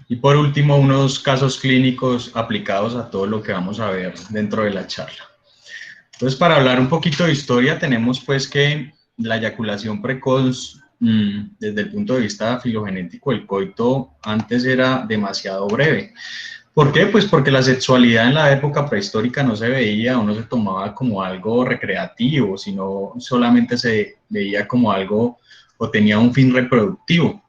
Y por último, unos casos clínicos aplicados a todo lo que vamos a ver dentro de la charla. Entonces, para hablar un poquito de historia, tenemos pues que la eyaculación precoz, desde el punto de vista filogenético, el coito antes era demasiado breve. ¿Por qué? Pues porque la sexualidad en la época prehistórica no se veía o no se tomaba como algo recreativo, sino solamente se veía como algo o tenía un fin reproductivo.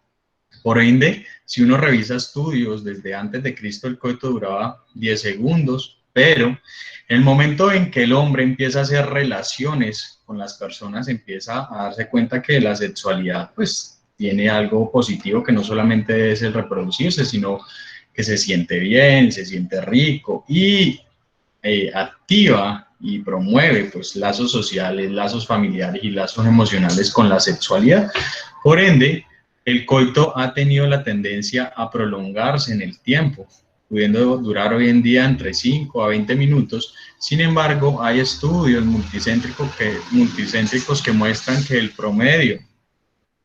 Por ende, si uno revisa estudios desde antes de Cristo, el coito duraba 10 segundos, pero en el momento en que el hombre empieza a hacer relaciones con las personas, empieza a darse cuenta que la sexualidad pues tiene algo positivo, que no solamente es el reproducirse, sino que se siente bien, se siente rico y activa y promueve pues lazos sociales, lazos familiares y lazos emocionales con la sexualidad. Por ende, el coito ha tenido la tendencia a prolongarse en el tiempo, pudiendo durar hoy en día entre 5 a 20 minutos. Sin embargo, hay estudios multicéntricos que muestran que el promedio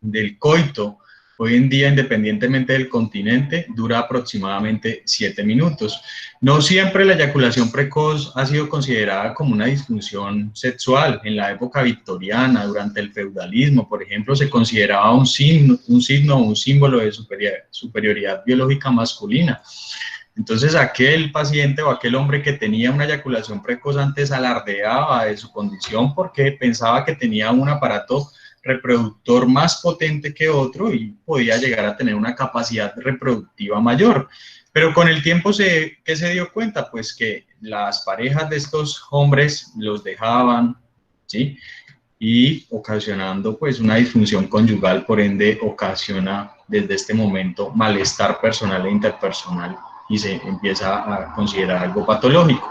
del coito hoy en día, independientemente del continente, dura aproximadamente 7 minutos. No siempre la eyaculación precoz ha sido considerada como una disfunción sexual. En la época victoriana, durante el feudalismo, por ejemplo, se consideraba un signo o un símbolo de superioridad biológica masculina. Entonces, aquel paciente o aquel hombre que tenía una eyaculación precoz antes alardeaba de su condición porque pensaba que tenía un aparato reproductor más potente que otro y podía llegar a tener una capacidad reproductiva mayor. Pero con el tiempo, ¿qué se dio cuenta? Pues que las parejas de estos hombres los dejaban, ¿sí? Y ocasionando pues una disfunción conyugal, por ende ocasiona desde este momento malestar personal e interpersonal y se empieza a considerar algo patológico.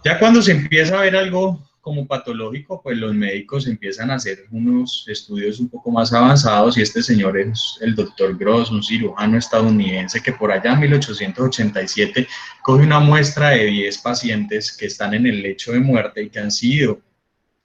Ya cuando se empieza a ver algo como patológico, pues los médicos empiezan a hacer unos estudios un poco más avanzados y este señor es el doctor Gross, un cirujano estadounidense que por allá en 1887 coge una muestra de 10 pacientes que están en el lecho de muerte y que han sido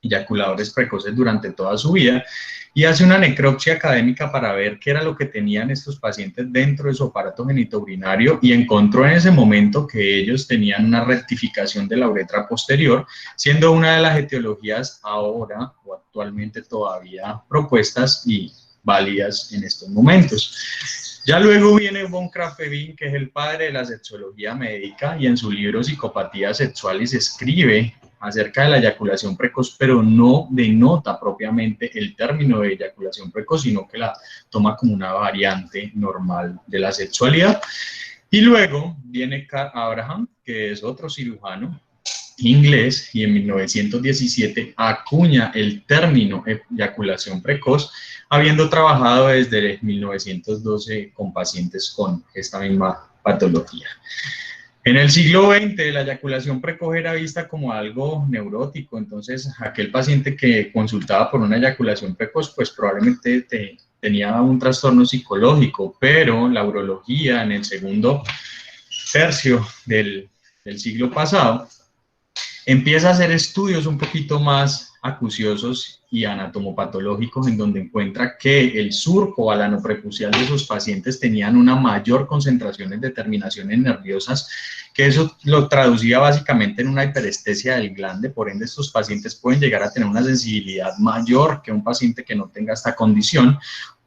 eyaculadores precoces durante toda su vida y hace una necropsia académica para ver qué era lo que tenían estos pacientes dentro de su aparato genitourinario y encontró en ese momento que ellos tenían una rectificación de la uretra posterior, siendo una de las etiologías ahora o actualmente todavía propuestas y válidas en estos momentos. Ya luego viene von Krafft-Ebing, que es el padre de la sexología médica, y en su libro Psicopatía Sexualis escribe acerca de la eyaculación precoz, pero no denota propiamente el término de eyaculación precoz, sino que la toma como una variante normal de la sexualidad. Y luego viene Carl Abraham, que es otro cirujano inglés, y en 1917 acuña el término eyaculación precoz, habiendo trabajado desde 1912 con pacientes con esta misma patología. En el siglo XX, la eyaculación precoz era vista como algo neurótico, entonces aquel paciente que consultaba por una eyaculación precoz, pues probablemente tenía un trastorno psicológico, pero la urología en el segundo tercio del siglo pasado empieza a hacer estudios un poquito más acuciosos y anatomopatológicos en donde encuentra que el surco alanoprepucial de sus pacientes tenían una mayor concentración de terminaciones nerviosas, que eso lo traducía básicamente en una hiperestesia del glande, por ende estos pacientes pueden llegar a tener una sensibilidad mayor que un paciente que no tenga esta condición,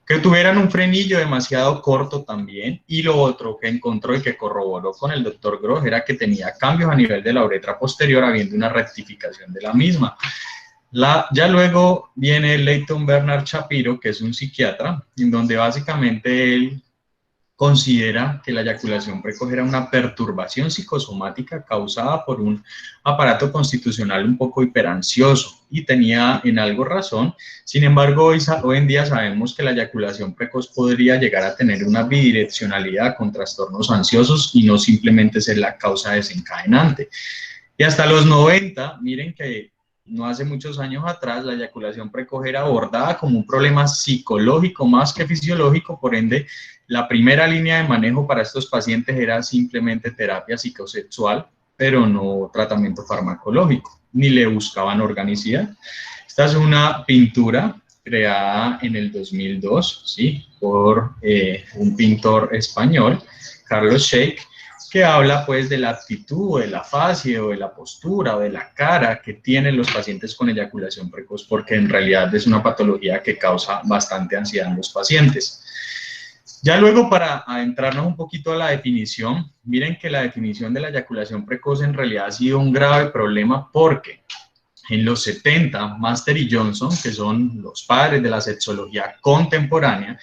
que tuvieran un frenillo demasiado corto también, y lo otro que encontró y que corroboró con el doctor Gross era que tenía cambios a nivel de la uretra posterior, habiendo una rectificación de la misma. Ya luego viene Leighton Bernard Shapiro, que es un psiquiatra, en donde básicamente él considera que la eyaculación precoz era una perturbación psicosomática causada por un aparato constitucional un poco hiperansioso, y tenía en algo razón. Sin embargo, hoy en día sabemos que la eyaculación precoz podría llegar a tener una bidireccionalidad con trastornos ansiosos y no simplemente ser la causa desencadenante. Y hasta los 90, miren que no hace muchos años atrás, la eyaculación precoz era abordada como un problema psicológico más que fisiológico, por ende, la primera línea de manejo para estos pacientes era simplemente terapia psicosexual, pero no tratamiento farmacológico, ni le buscaban organicidad. Esta es una pintura creada en el 2002, ¿sí? Por un pintor español, Carlos Sheikh, que habla pues de la actitud, o de la fase, o de la postura, o de la cara que tienen los pacientes con eyaculación precoz, porque en realidad es una patología que causa bastante ansiedad en los pacientes. Ya luego, para adentrarnos un poquito a la definición, miren que la definición de la eyaculación precoz en realidad ha sido un grave problema porque en los 70, Master y Johnson, que son los padres de la sexología contemporánea,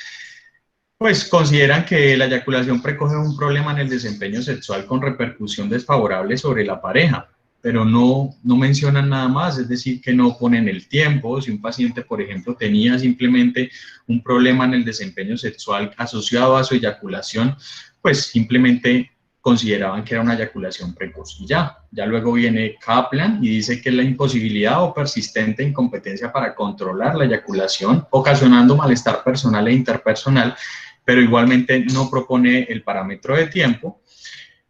pues consideran que la eyaculación precoz es un problema en el desempeño sexual con repercusión desfavorable sobre la pareja, pero no mencionan nada más, es decir, que no ponen el tiempo. Si un paciente, por ejemplo, tenía simplemente un problema en el desempeño sexual asociado a su eyaculación, pues simplemente consideraban que era una eyaculación precoz y ya luego viene Kaplan y dice que es la imposibilidad o persistente incompetencia para controlar la eyaculación, ocasionando malestar personal e interpersonal, pero igualmente no propone el parámetro de tiempo.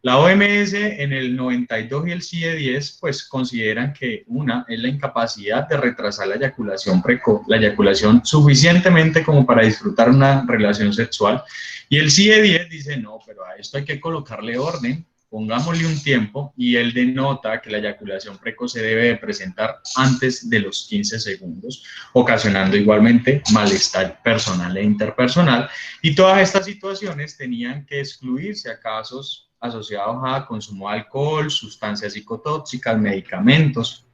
La OMS en el 92 y el CIE-10 pues consideran que una es la incapacidad de retrasar la eyaculación precoz, la eyaculación suficientemente como para disfrutar una relación sexual, y el CIE-10 dice no, pero a esto hay que colocarle orden, pongámosle un tiempo, y él denota que la eyaculación precoz se debe de presentar antes de los 15 segundos, ocasionando igualmente malestar personal e interpersonal, y todas estas situaciones tenían que excluirse a casos asociados a consumo de alcohol, sustancias psicotóxicas, medicamentos,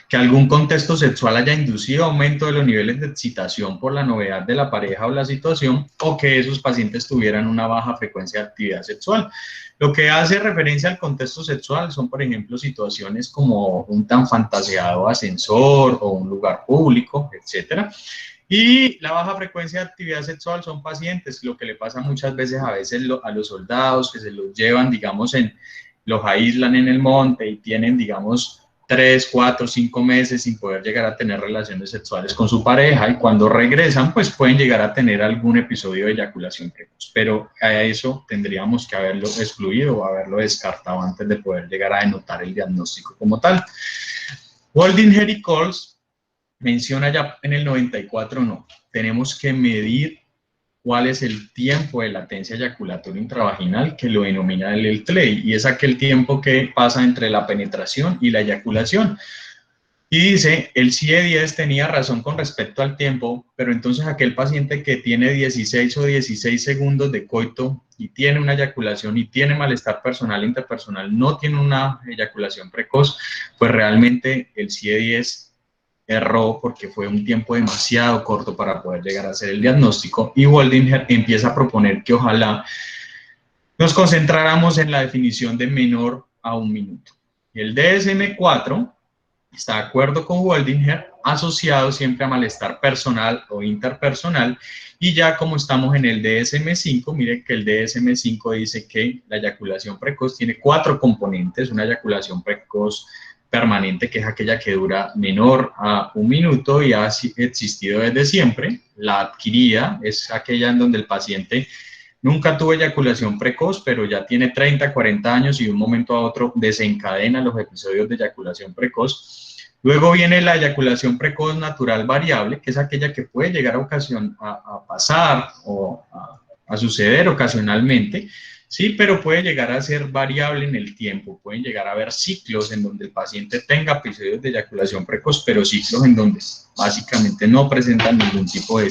que algún contexto sexual haya inducido aumento de los niveles de excitación por la novedad de la pareja o la situación, o que esos pacientes tuvieran una baja frecuencia de actividad sexual. Lo que hace referencia al contexto sexual son, por ejemplo, situaciones como un tan fantaseado ascensor o un lugar público, etcétera. Y la baja frecuencia de actividad sexual son pacientes, lo que le pasa muchas veces a los soldados, que se los llevan, digamos, los aíslan en el monte y tienen, digamos, 3, 4, 5 meses sin poder llegar a tener relaciones sexuales con su pareja, y cuando regresan, pues pueden llegar a tener algún episodio de eyaculación precoz, pero a eso tendríamos que haberlo excluido o haberlo descartado antes de poder llegar a denotar el diagnóstico como tal. Waldinger y Coles menciona ya en el 94, no, tenemos que medir cuál es el tiempo de latencia eyaculatoria intravaginal, que lo denomina el TLEI, y es aquel tiempo que pasa entre la penetración y la eyaculación. Y dice, el CIE-10 tenía razón con respecto al tiempo, pero entonces aquel paciente que tiene 16 o 16 segundos de coito y tiene una eyaculación y tiene malestar personal e interpersonal, no tiene una eyaculación precoz, pues realmente el CIE-10 erró porque fue un tiempo demasiado corto para poder llegar a hacer el diagnóstico, y Waldinger empieza a proponer que ojalá nos concentráramos en la definición de menor a 1 minuto. El DSM-4 está de acuerdo con Waldinger, asociado siempre a malestar personal o interpersonal, y ya como estamos en el DSM-5, miren que el DSM-5 dice que la eyaculación precoz tiene 4 componentes: una eyaculación precoz permanente, que es aquella que dura menor a 1 minuto y ha existido desde siempre. La adquirida es aquella en donde el paciente nunca tuvo eyaculación precoz, pero ya tiene 30, 40 años y de un momento a otro desencadena los episodios de eyaculación precoz. Luego viene la eyaculación precoz natural variable, que es aquella que puede llegar a pasar o a suceder ocasionalmente, sí, pero puede llegar a ser variable en el tiempo. Pueden llegar a haber ciclos en donde el paciente tenga episodios de eyaculación precoz, pero ciclos en donde básicamente no presentan ningún tipo de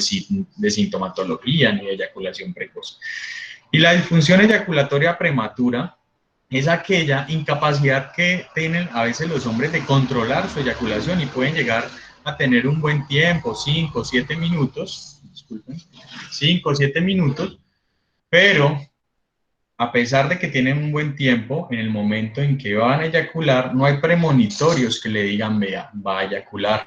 sintomatología ni de eyaculación precoz. Y la disfunción eyaculatoria prematura es aquella incapacidad que tienen a veces los hombres de controlar su eyaculación, y pueden llegar a tener un buen tiempo, 5 o 7 minutos, disculpen, 5 o 7 minutos, pero a pesar de que tienen un buen tiempo, en el momento en que van a eyacular, no hay premonitorios que le digan, vea, va a eyacular.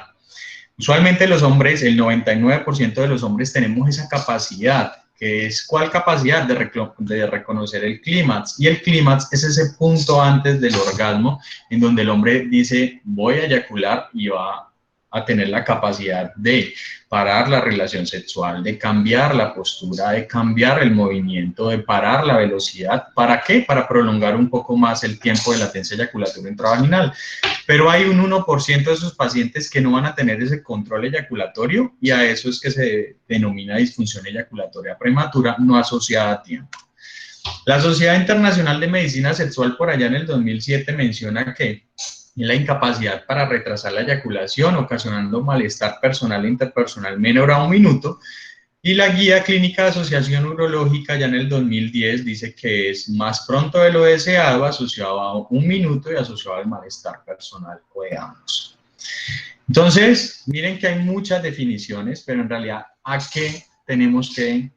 Usualmente los hombres, el 99% de los hombres tenemos esa capacidad, que es ¿cuál capacidad? De reconocer el clímax. Y el clímax es ese punto antes del orgasmo en donde el hombre dice, voy a eyacular, y va a tener la capacidad de parar la relación sexual, de cambiar la postura, de cambiar el movimiento, de parar la velocidad. ¿Para qué? Para prolongar un poco más el tiempo de latencia eyaculatoria intravaginal. Pero hay un 1% de esos pacientes que no van a tener ese control eyaculatorio y a eso es que se denomina disfunción eyaculatoria prematura no asociada a tiempo. La Sociedad Internacional de Medicina Sexual por allá en el 2007 menciona que la incapacidad para retrasar la eyaculación, ocasionando malestar personal e interpersonal menor a 1 minuto, y la Guía Clínica de Asociación Urológica ya en el 2010 dice que es más pronto de lo deseado, asociado a 1 minuto y asociado al malestar personal o de ambos. Entonces, miren que hay muchas definiciones, pero en realidad, ¿a qué tenemos que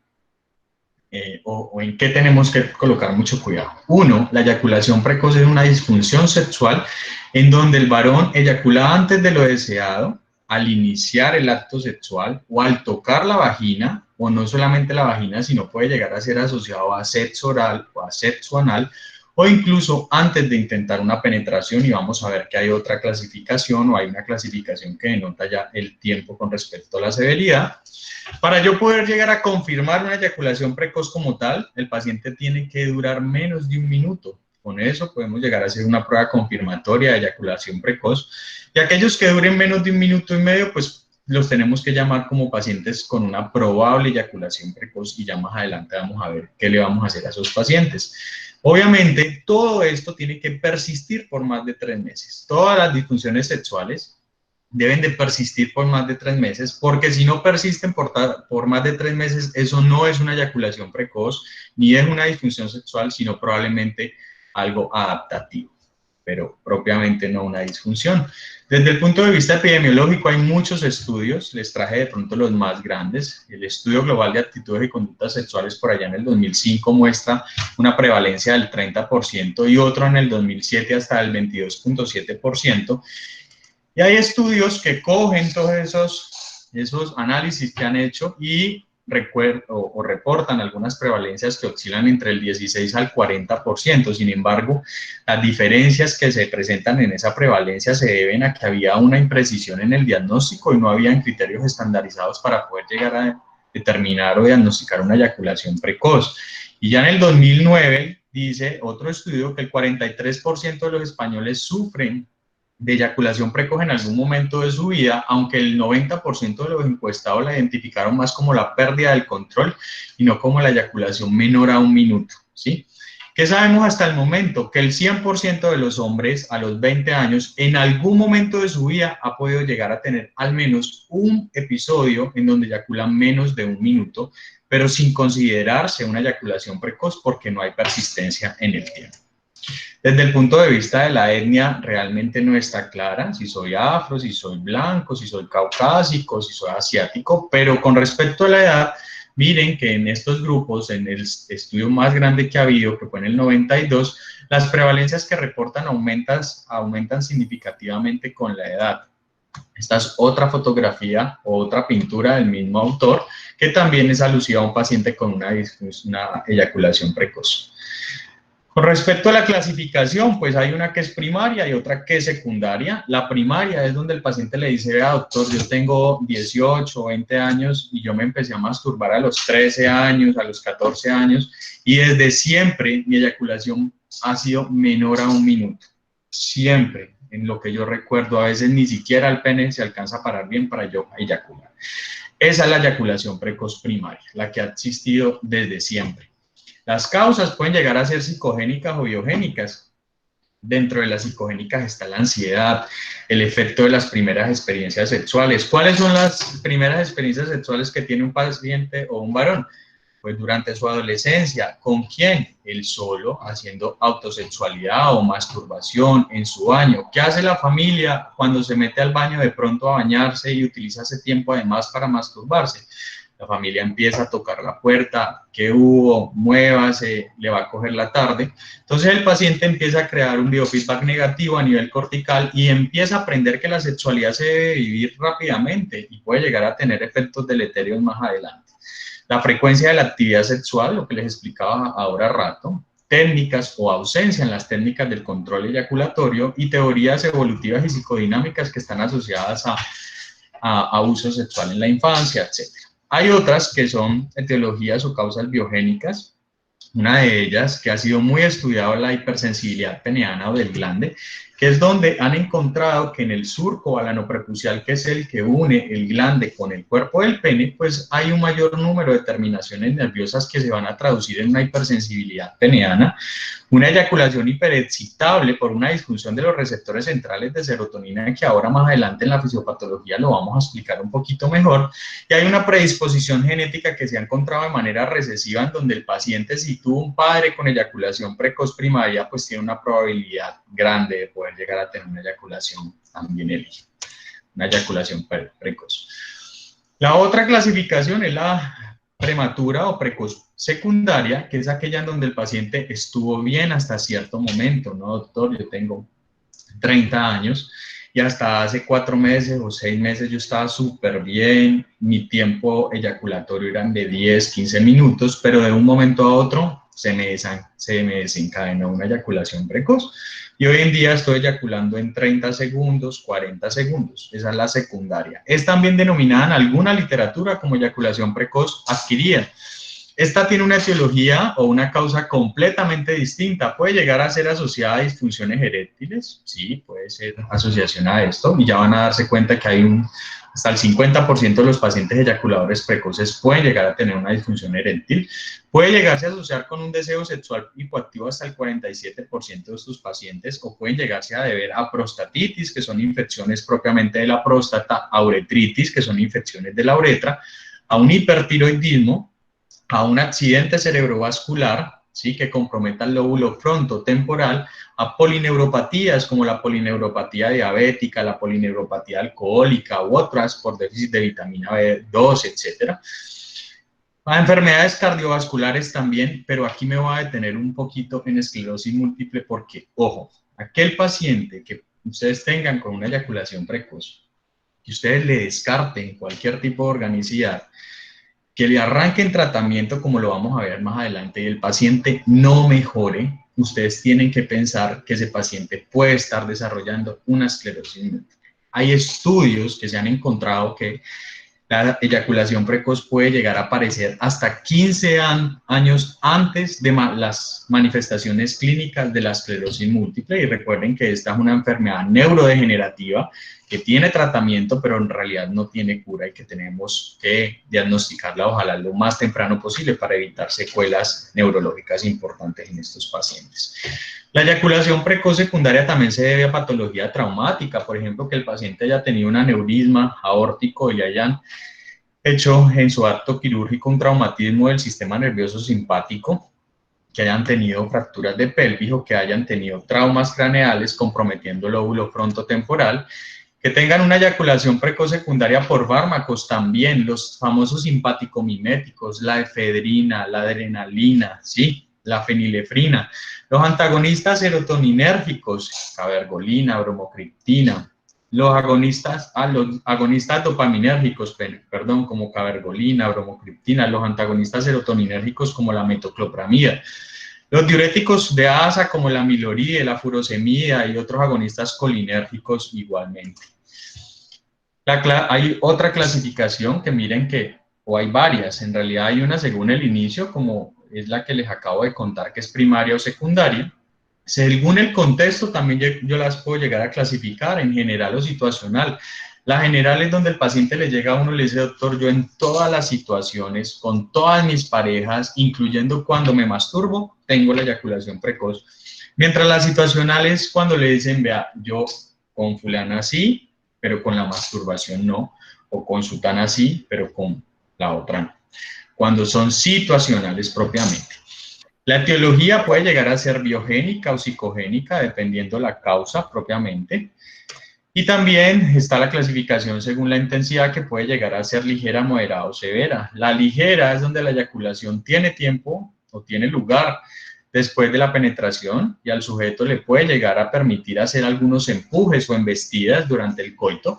o en qué tenemos que colocar mucho cuidado? Uno, la eyaculación precoz es una disfunción sexual en donde el varón eyacula antes de lo deseado al iniciar el acto sexual o al tocar la vagina, o no solamente la vagina, sino puede llegar a ser asociado a sexo oral o a sexo anal, o incluso antes de intentar una penetración, y vamos a ver que hay otra clasificación o hay una clasificación que denota ya el tiempo con respecto a la severidad. Para yo poder llegar a confirmar una eyaculación precoz como tal, el paciente tiene que durar menos de 1 minuto. Con eso podemos llegar a hacer una prueba confirmatoria de eyaculación precoz. Y aquellos que duren menos de 1 minuto y medio, pues los tenemos que llamar como pacientes con una probable eyaculación precoz y ya más adelante vamos a ver qué le vamos a hacer a esos pacientes. Obviamente, todo esto tiene que persistir por más de 3 meses. Todas las disfunciones sexuales deben de persistir por más de 3 meses, porque si no persisten por más de 3 meses, eso no es una eyaculación precoz, ni es una disfunción sexual, sino probablemente algo adaptativo, pero propiamente no una disfunción. Desde el punto de vista epidemiológico hay muchos estudios, les traje de pronto los más grandes. El Estudio Global de Actitudes y Conductas Sexuales por allá en el 2005 muestra una prevalencia del 30% y otro en el 2007 hasta el 22.7%. Y hay estudios que cogen todos esos análisis que han hecho y reportan algunas prevalencias que oscilan entre el 16 al 40%. Sin embargo, las diferencias que se presentan en esa prevalencia se deben a que había una imprecisión en el diagnóstico y no habían criterios estandarizados para poder llegar a determinar o diagnosticar una eyaculación precoz. Y ya en el 2009 dice otro estudio que el 43% de los españoles sufren de eyaculación precoz en algún momento de su vida, aunque el 90% de los encuestados la identificaron más como la pérdida del control y no como la eyaculación menor a 1 minuto, ¿sí? ¿Qué sabemos hasta el momento? Que el 100% de los hombres a los 20 años en algún momento de su vida ha podido llegar a tener al menos un episodio en donde eyaculan menos de 1 minuto, pero sin considerarse una eyaculación precoz porque no hay persistencia en el tiempo. Desde el punto de vista de la etnia, realmente no está clara si soy afro, si soy blanco, si soy caucásico, si soy asiático, pero con respecto a la edad, miren que en estos grupos, en el estudio más grande que ha habido, que fue en el 92, las prevalencias que reportan aumentan significativamente con la edad. Esta es otra fotografía o otra pintura del mismo autor, que también es alusiva a un paciente con una eyaculación precoz. Con respecto a la clasificación, pues hay una que es primaria y otra que es secundaria. La primaria es donde el paciente le dice, vea doctor, yo tengo 18 o 20 años y yo me empecé a masturbar a los 13 años, a los 14 años y desde siempre mi eyaculación ha sido menor a 1 minuto. Siempre, en lo que yo recuerdo, a veces ni siquiera el pene se alcanza a parar bien para yo eyacular. Esa es la eyaculación precoz primaria, la que ha existido desde siempre. Las causas pueden llegar a ser psicogénicas o biogénicas. Dentro de las psicogénicas está la ansiedad, el efecto de las primeras experiencias sexuales. ¿Cuáles son las primeras experiencias sexuales que tiene un paciente o un varón? Pues durante su adolescencia. ¿Con quién? Él solo, haciendo autosexualidad o masturbación en su baño. ¿Qué hace la familia cuando se mete al baño de pronto a bañarse y utiliza ese tiempo además para masturbarse? La familia empieza a tocar la puerta, ¿qué hubo? Muévase, le va a coger la tarde. Entonces el paciente empieza a crear un biofeedback negativo a nivel cortical y empieza a aprender que la sexualidad se debe vivir rápidamente y puede llegar a tener efectos deleterios más adelante. La frecuencia de la actividad sexual, lo que les explicaba ahora rato, técnicas o ausencia en las técnicas del control eyaculatorio y teorías evolutivas y psicodinámicas que están asociadas a a abuso sexual en la infancia, etc. Hay otras que son etiologías o causas biogénicas. Una de ellas, que ha sido muy estudiada, la hipersensibilidad peneana o del glande, que es donde han encontrado que en el surco balanoprepucial, que es el que une el glande con el cuerpo del pene, pues hay un mayor número de terminaciones nerviosas que se van a traducir en una hipersensibilidad peneana, una eyaculación hiperexcitable por una disfunción de los receptores centrales de serotonina, que ahora más adelante en la fisiopatología lo vamos a explicar un poquito mejor, y hay una predisposición genética que se ha encontrado de manera recesiva, en donde el paciente, si tuvo un padre con eyaculación precoz primaria, pues tiene una probabilidad grande de poder llegar a tener una eyaculación también el hijo, una eyaculación precoz. La otra clasificación es la prematura o precoz secundaria, que es aquella en donde el paciente estuvo bien hasta cierto momento, ¿no, doctor? Yo tengo 30 años y hasta hace 4 meses o 6 meses yo estaba súper bien, mi tiempo eyaculatorio eran de 10, 15 minutos, pero de un momento a otro se me desencadenó una eyaculación precoz. Y hoy en día estoy eyaculando en 30 segundos, 40 segundos. Esa es la secundaria. Es también denominada en alguna literatura como eyaculación precoz adquirida. Esta tiene una etiología o una causa completamente distinta. Puede llegar a ser asociada a disfunciones eréctiles, sí, puede ser asociación a esto, y ya van a darse cuenta que hay hasta el 50% de los pacientes eyaculadores precoces pueden llegar a tener una disfunción eréctil. Puede llegarse a asociar con un deseo sexual hipoactivo hasta el 47% de estos pacientes, o pueden llegarse a deber a prostatitis, que son infecciones propiamente de la próstata, a uretritis, que son infecciones de la uretra, a un hipertiroidismo, a un accidente cerebrovascular, ¿sí?, que comprometa el lóbulo frontotemporal, a polineuropatías como la polineuropatía diabética, la polineuropatía alcohólica u otras por déficit de vitamina B2, etc. A enfermedades cardiovasculares también, pero aquí me voy a detener un poquito en esclerosis múltiple porque, ojo, aquel paciente que ustedes tengan con una eyaculación precoz, que ustedes le descarten cualquier tipo de organicidad, que le arranquen tratamiento, como lo vamos a ver más adelante, y el paciente no mejore, ustedes tienen que pensar que ese paciente puede estar desarrollando una esclerosis múltiple. Hay estudios que se han encontrado que la eyaculación precoz puede llegar a aparecer hasta 15 años antes de las manifestaciones clínicas de la esclerosis múltiple, y recuerden que esta es una enfermedad neurodegenerativa que tiene tratamiento, pero en realidad no tiene cura, y que tenemos que diagnosticarla ojalá lo más temprano posible para evitar secuelas neurológicas importantes en estos pacientes. La eyaculación precoz secundaria también se debe a patología traumática, por ejemplo, que el paciente haya tenido un aneurisma aórtico y hayan hecho en su acto quirúrgico un traumatismo del sistema nervioso simpático, que hayan tenido fracturas de pelvis o que hayan tenido traumas craneales comprometiendo el lóbulo frontotemporal, que tengan una eyaculación precoz secundaria por fármacos también, los famosos simpático-miméticos, la efedrina, la adrenalina, ¿sí?, la fenilefrina, los antagonistas serotoninérgicos, cabergolina, bromocriptina, los agonistas dopaminérgicos, perdón, como cabergolina, bromocriptina, los antagonistas serotoninérgicos como la metoclopramida, los diuréticos de asa como la amiloride, la furosemida y otros agonistas colinérgicos igualmente. Hay otra clasificación que miren que, o hay varias, en realidad hay una según el inicio, como es la que les acabo de contar, que es primaria o secundaria. Según el contexto también yo las puedo llegar a clasificar en general o situacional. La general es donde el paciente le llega a uno y le dice: doctor, yo en todas las situaciones, con todas mis parejas, incluyendo cuando me masturbo, tengo la eyaculación precoz. Mientras la situacional es cuando le dicen: vea, yo con fulana sí, pero con la masturbación no, o con sutana sí, pero con la otra no. Cuando son situacionales propiamente. La etiología puede llegar a ser biogénica o psicogénica, dependiendo la causa propiamente. Y también está la clasificación según la intensidad, que puede llegar a ser ligera, moderada o severa. La ligera es donde la eyaculación tiene tiempo o tiene lugar después de la penetración y al sujeto le puede llegar a permitir hacer algunos empujes o embestidas durante el coito.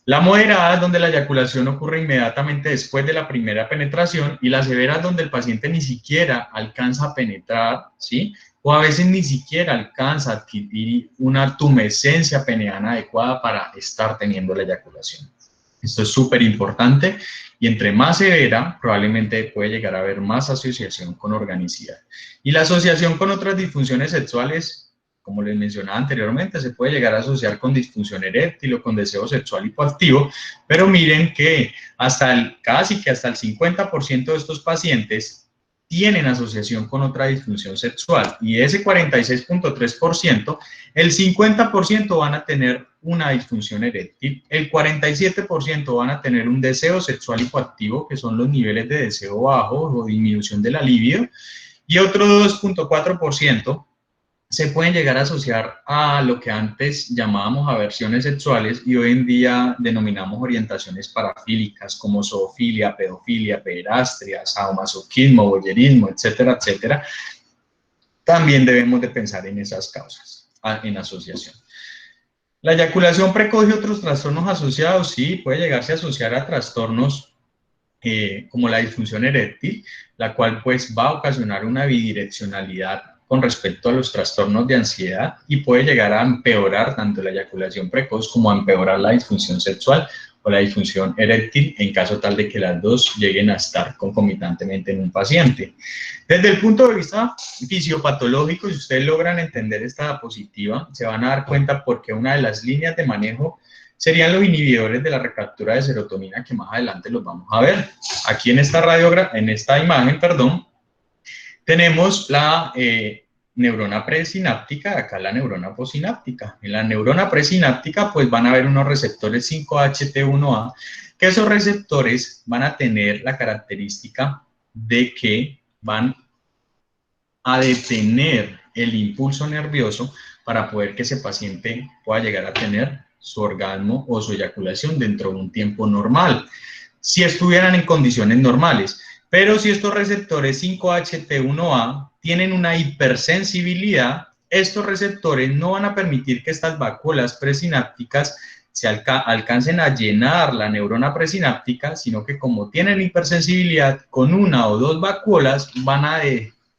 La moderada es donde la eyaculación ocurre inmediatamente después de la primera penetración, y la severa es donde el paciente ni siquiera alcanza a penetrar, ¿sí?, o a veces ni siquiera alcanza a adquirir una tumescencia peneana adecuada para estar teniendo la eyaculación. Esto es súper importante y entre más severa, probablemente puede llegar a haber más asociación con organicidad. Y la asociación con otras disfunciones sexuales, como les mencionaba anteriormente, se puede llegar a asociar con disfunción eréctil o con deseo sexual hipoactivo, pero miren que casi que hasta el 50% de estos pacientes tienen asociación con otra disfunción sexual y de ese 46.3%, el 50% van a tener una disfunción eréctil, el 47% van a tener un deseo sexual hipoactivo, que son los niveles de deseo bajos o disminución de la libido, y otro 2.4% se pueden llegar a asociar a lo que antes llamábamos aversiones sexuales y hoy en día denominamos orientaciones parafílicas como zoofilia, pedofilia, pederastia, sadomasoquismo, voyerismo, etcétera, etcétera. También debemos de pensar en esas causas, en asociación. La eyaculación precoz y otros trastornos asociados, sí, puede llegarse a asociar a trastornos como la disfunción eréctil, la cual pues va a ocasionar una bidireccionalidad con respecto a los trastornos de ansiedad y puede llegar a empeorar tanto la eyaculación precoz como a empeorar la disfunción sexual o la disfunción eréctil en caso tal de que las dos lleguen a estar concomitantemente en un paciente. Desde el punto de vista fisiopatológico, si ustedes logran entender esta diapositiva, se van a dar cuenta porque una de las líneas de manejo serían los inhibidores de la recaptura de serotonina, que más adelante los vamos a ver. Aquí en esta imagen, tenemos la neurona presináptica, acá la neurona postsináptica. En la neurona presináptica, pues van a haber unos receptores 5-HT1A, que esos receptores van a tener la característica de que van a detener el impulso nervioso para poder que ese paciente pueda llegar a tener su orgasmo o su eyaculación dentro de un tiempo normal, si estuvieran en condiciones normales. Pero si estos receptores 5-HT1A tienen una hipersensibilidad, estos receptores no van a permitir que estas vacuolas presinápticas se alcancen a llenar la neurona presináptica, sino que como tienen hipersensibilidad, con una o dos vacuolas van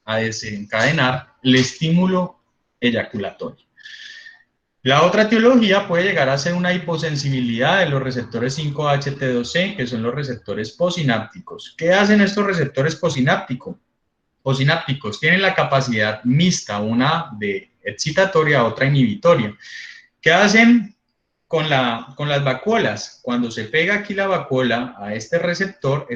a desencadenar el estímulo eyaculatorio. La otra etiología puede llegar a ser una hiposensibilidad de los receptores 5-HT2C, que son los receptores posinápticos. ¿Qué hacen estos receptores posinápticos? Tienen la capacidad mixta, una de excitatoria, otra inhibitoria. ¿Qué hacen con las vacuolas? Cuando se pega aquí la vacuola a este receptor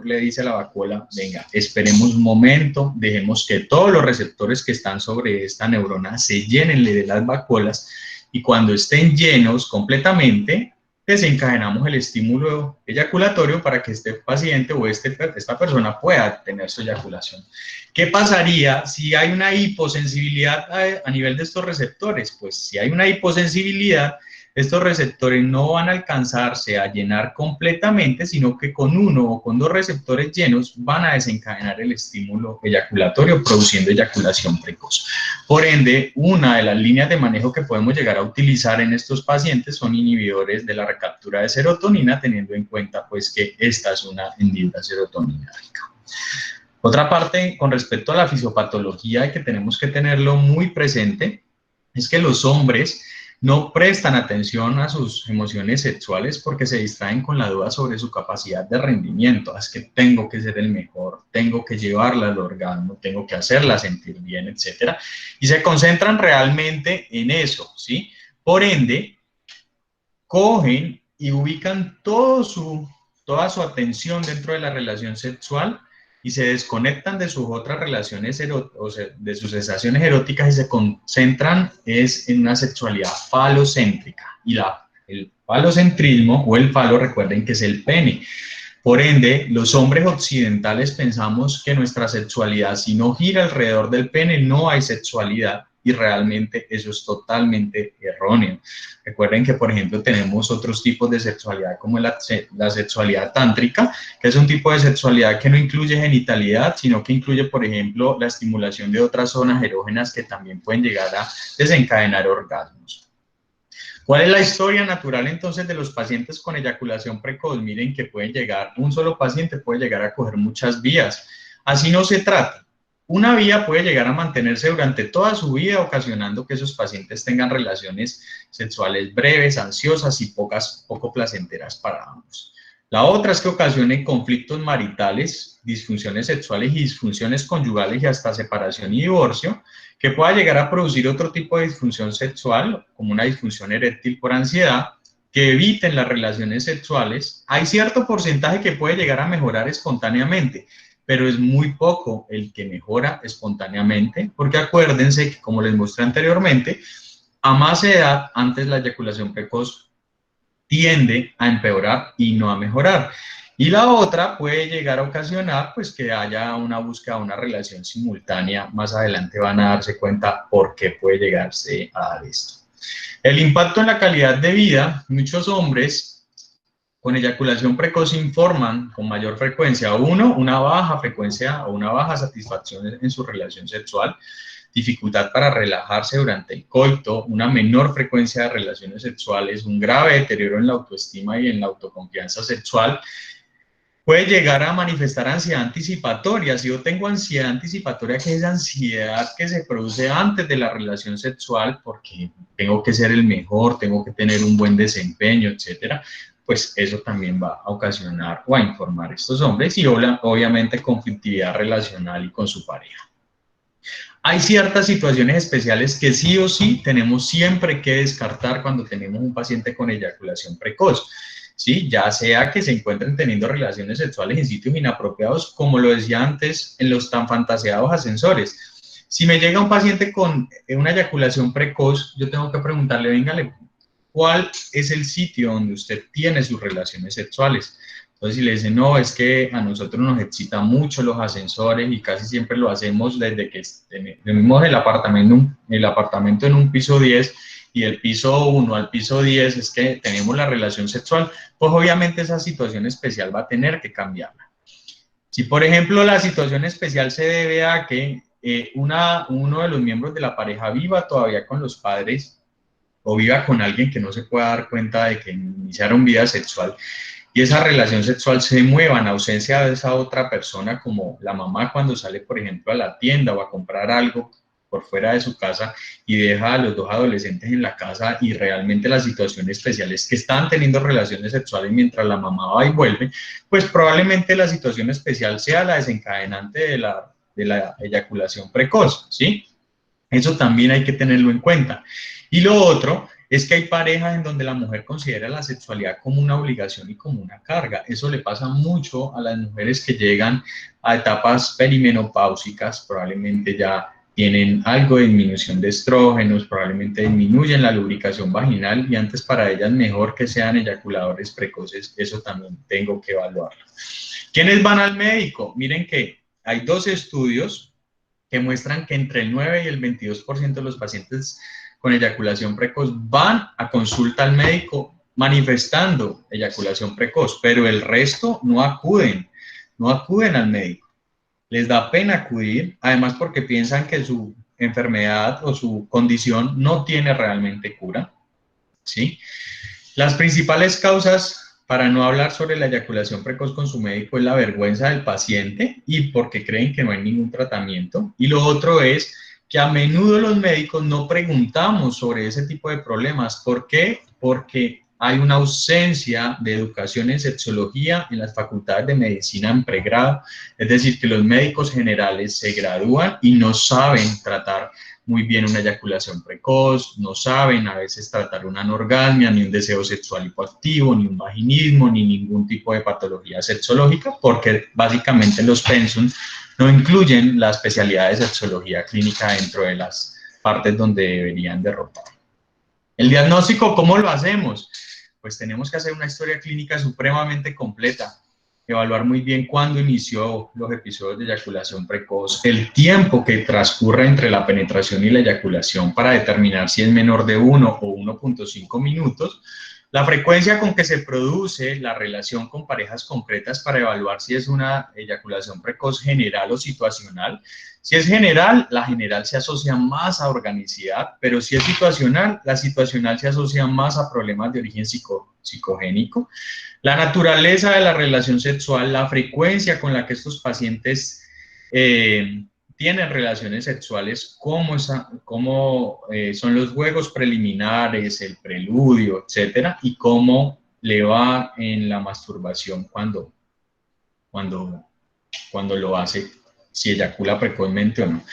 le dice a la vacuola, venga, esperemos un momento, dejemos que todos los receptores que están sobre esta neurona se llenen de las vacuolas y cuando estén llenos completamente, desencadenamos el estímulo eyaculatorio para que este paciente o esta persona pueda tener su eyaculación. ¿Qué pasaría si hay una hiposensibilidad a nivel de estos receptores? Pues si hay una hiposensibilidad, estos receptores no van a alcanzarse a llenar completamente, sino que con uno o con dos receptores llenos van a desencadenar el estímulo eyaculatorio, produciendo eyaculación precoz. Por ende, una de las líneas de manejo que podemos llegar a utilizar en estos pacientes son inhibidores de la recaptura de serotonina, teniendo en cuenta pues que esta es una hendidura serotoninérgica. Otra parte con respecto a la fisiopatología y que tenemos que tenerlo muy presente es que los hombres no prestan atención a sus emociones sexuales porque se distraen con la duda sobre su capacidad de rendimiento. Es que tengo que ser el mejor, tengo que llevarla al orgasmo, tengo que hacerla sentir bien, etc. Y se concentran realmente en eso, ¿sí? Por ende, cogen y ubican toda su atención dentro de la relación sexual y se desconectan de sus otras relaciones, de sus sensaciones eróticas y se concentran en una sexualidad falocéntrica. Y el falocentrismo o el falo, recuerden que es el pene. Por ende, los hombres occidentales pensamos que nuestra sexualidad, si no gira alrededor del pene, no hay sexualidad. Y realmente eso es totalmente erróneo. Recuerden que, por ejemplo, tenemos otros tipos de sexualidad como la sexualidad tántrica, que es un tipo de sexualidad que no incluye genitalidad, sino que incluye, por ejemplo, la estimulación de otras zonas erógenas que también pueden llegar a desencadenar orgasmos. ¿Cuál es la historia natural entonces de los pacientes con eyaculación precoz? Miren que un solo paciente puede llegar a coger muchas vías. Así no se trata. Una vía puede llegar a mantenerse durante toda su vida, ocasionando que esos pacientes tengan relaciones sexuales breves, ansiosas y poco placenteras para ambos. La otra es que ocasione conflictos maritales, disfunciones sexuales y disfunciones conyugales y hasta separación y divorcio, que pueda llegar a producir otro tipo de disfunción sexual, como una disfunción eréctil por ansiedad, que eviten las relaciones sexuales. Hay cierto porcentaje que puede llegar a mejorar espontáneamente, pero es muy poco el que mejora espontáneamente, porque acuérdense que, como les mostré anteriormente, a más edad, antes la eyaculación precoz tiende a empeorar y no a mejorar. Y la otra puede llegar a ocasionar pues que haya una búsqueda de una relación simultánea. Más adelante van a darse cuenta por qué puede llegarse a dar esto. El impacto en la calidad de vida, muchos hombres con eyaculación precoz informan con mayor frecuencia, uno, una baja frecuencia o una baja satisfacción en su relación sexual, dificultad para relajarse durante el coito, una menor frecuencia de relaciones sexuales, un grave deterioro en la autoestima y en la autoconfianza sexual. Puede llegar a manifestar ansiedad anticipatoria. Si yo tengo ansiedad anticipatoria, que es ansiedad que se produce antes de la relación sexual, porque tengo que ser el mejor, tengo que tener un buen desempeño, etcétera, pues eso también va a ocasionar o a informar a estos hombres y obviamente conflictividad relacional y con su pareja. Hay ciertas situaciones especiales que sí o sí tenemos siempre que descartar cuando tenemos un paciente con eyaculación precoz, ¿sí? Ya sea que se encuentren teniendo relaciones sexuales en sitios inapropiados, como lo decía antes, en los tan fantaseados ascensores. Si me llega un paciente con una eyaculación precoz, yo tengo que preguntarle, véngale, ¿cuál es el sitio donde usted tiene sus relaciones sexuales? Entonces, si le dicen, no, es que a nosotros nos excita mucho los ascensores y casi siempre lo hacemos desde que tenemos el apartamento en un piso 10 y el piso 1 al piso 10 es que tenemos la relación sexual, pues obviamente esa situación especial va a tener que cambiarla. Si, por ejemplo, la situación especial se debe a que uno de los miembros de la pareja viva todavía con los padres o viva con alguien que no se pueda dar cuenta de que iniciaron vida sexual y esa relación sexual se mueva en ausencia de esa otra persona, como la mamá cuando sale, por ejemplo, a la tienda o a comprar algo por fuera de su casa y deja a los dos adolescentes en la casa y realmente la situación especial es que están teniendo relaciones sexuales mientras la mamá va y vuelve, pues probablemente la situación especial sea la desencadenante de la eyaculación precoz, ¿sí? Eso también hay que tenerlo en cuenta. Y lo otro es que hay parejas en donde la mujer considera la sexualidad como una obligación y como una carga. Eso le pasa mucho a las mujeres que llegan a etapas perimenopáusicas, probablemente ya tienen algo de disminución de estrógenos, probablemente disminuyen la lubricación vaginal y antes para ellas mejor que sean eyaculadores precoces, eso también tengo que evaluarlo. ¿Quiénes van al médico? Miren que hay dos estudios que muestran que entre el 9 y el 22% de los pacientes con eyaculación precoz van a consulta al médico manifestando eyaculación precoz, pero el resto no acuden al médico. Les da pena acudir, además porque piensan que su enfermedad o su condición no tiene realmente cura, ¿sí? Las principales causas para no hablar sobre la eyaculación precoz con su médico es la vergüenza del paciente y porque creen que no hay ningún tratamiento. Y lo otro es que a menudo los médicos no preguntamos sobre ese tipo de problemas. ¿Por qué? Porque hay una ausencia de educación en sexología en las facultades de medicina en pregrado. Es decir, que los médicos generales se gradúan y no saben tratar muy bien una eyaculación precoz, no saben a veces tratar una anorgasmia, ni un deseo sexual hipoactivo, ni un vaginismo, ni ningún tipo de patología sexológica, porque básicamente los pensum no incluyen la especialidad de sexología clínica dentro de las partes donde deberían derrotar. El diagnóstico, ¿cómo lo hacemos? Pues tenemos que hacer una historia clínica supremamente completa, evaluar muy bien cuándo inició los episodios de eyaculación precoz, el tiempo que transcurre entre la penetración y la eyaculación para determinar si es menor de 1 o 1.5 minutos, la frecuencia con que se produce la relación con parejas concretas para evaluar si es una eyaculación precoz general o situacional. Si es general, la general se asocia más a organicidad, pero si es situacional, la situacional se asocia más a problemas de origen psicogénico. La naturaleza de la relación sexual, la frecuencia con la que estos pacientes tienen relaciones sexuales, cómo son los juegos preliminares, el preludio, etcétera, y cómo le va en la masturbación cuando, cuando lo hace, si eyacula precozmente o no.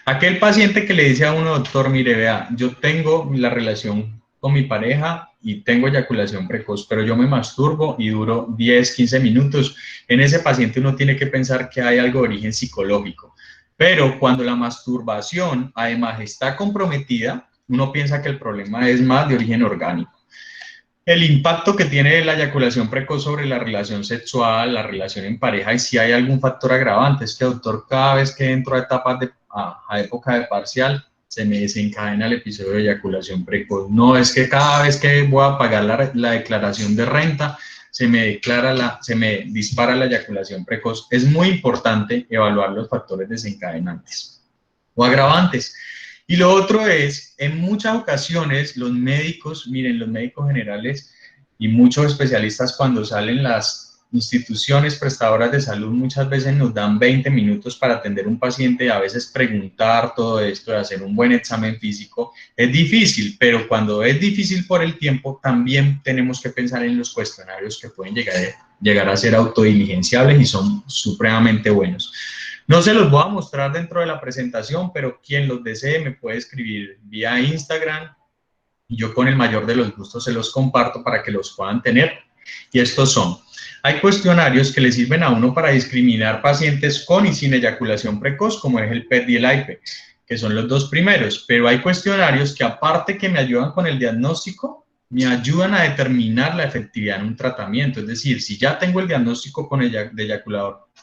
Aquel paciente que le dice a uno, doctor, mire, vea, yo tengo la relación con mi pareja y tengo eyaculación precoz, pero yo me masturbo y duro 10, 15 minutos. En ese paciente uno tiene que pensar que hay algo de origen psicológico. Pero cuando la masturbación además está comprometida, uno piensa que el problema es más de origen orgánico. El impacto que tiene la eyaculación precoz sobre la relación sexual, la relación en pareja, y si hay algún factor agravante, es que, doctor, cada vez que entro a etapas a época de parcial, se me desencadena el episodio de eyaculación precoz. No, es que cada vez que voy a pagar la declaración de renta, se me dispara la eyaculación precoz. Es muy importante evaluar los factores desencadenantes o agravantes. Y lo otro es, en muchas ocasiones, los médicos, miren, los médicos generales y muchos especialistas cuando salen las instituciones prestadoras de salud muchas veces nos dan 20 minutos para atender a un paciente y a veces preguntar todo esto, de hacer un buen examen físico. Es difícil, pero cuando es difícil por el tiempo, también tenemos que pensar en los cuestionarios que pueden llegar a ser autodiligenciables y son supremamente buenos. No se los voy a mostrar dentro de la presentación, pero quien los desee me puede escribir vía Instagram y yo con el mayor de los gustos se los comparto para que los puedan tener. Y estos son, hay cuestionarios que le sirven a uno para discriminar pacientes con y sin eyaculación precoz, como es el PET y el AIPE, que son los dos primeros, pero hay cuestionarios que aparte que me ayudan con el diagnóstico, me ayudan a determinar la efectividad en un tratamiento. Es decir, si ya tengo el diagnóstico de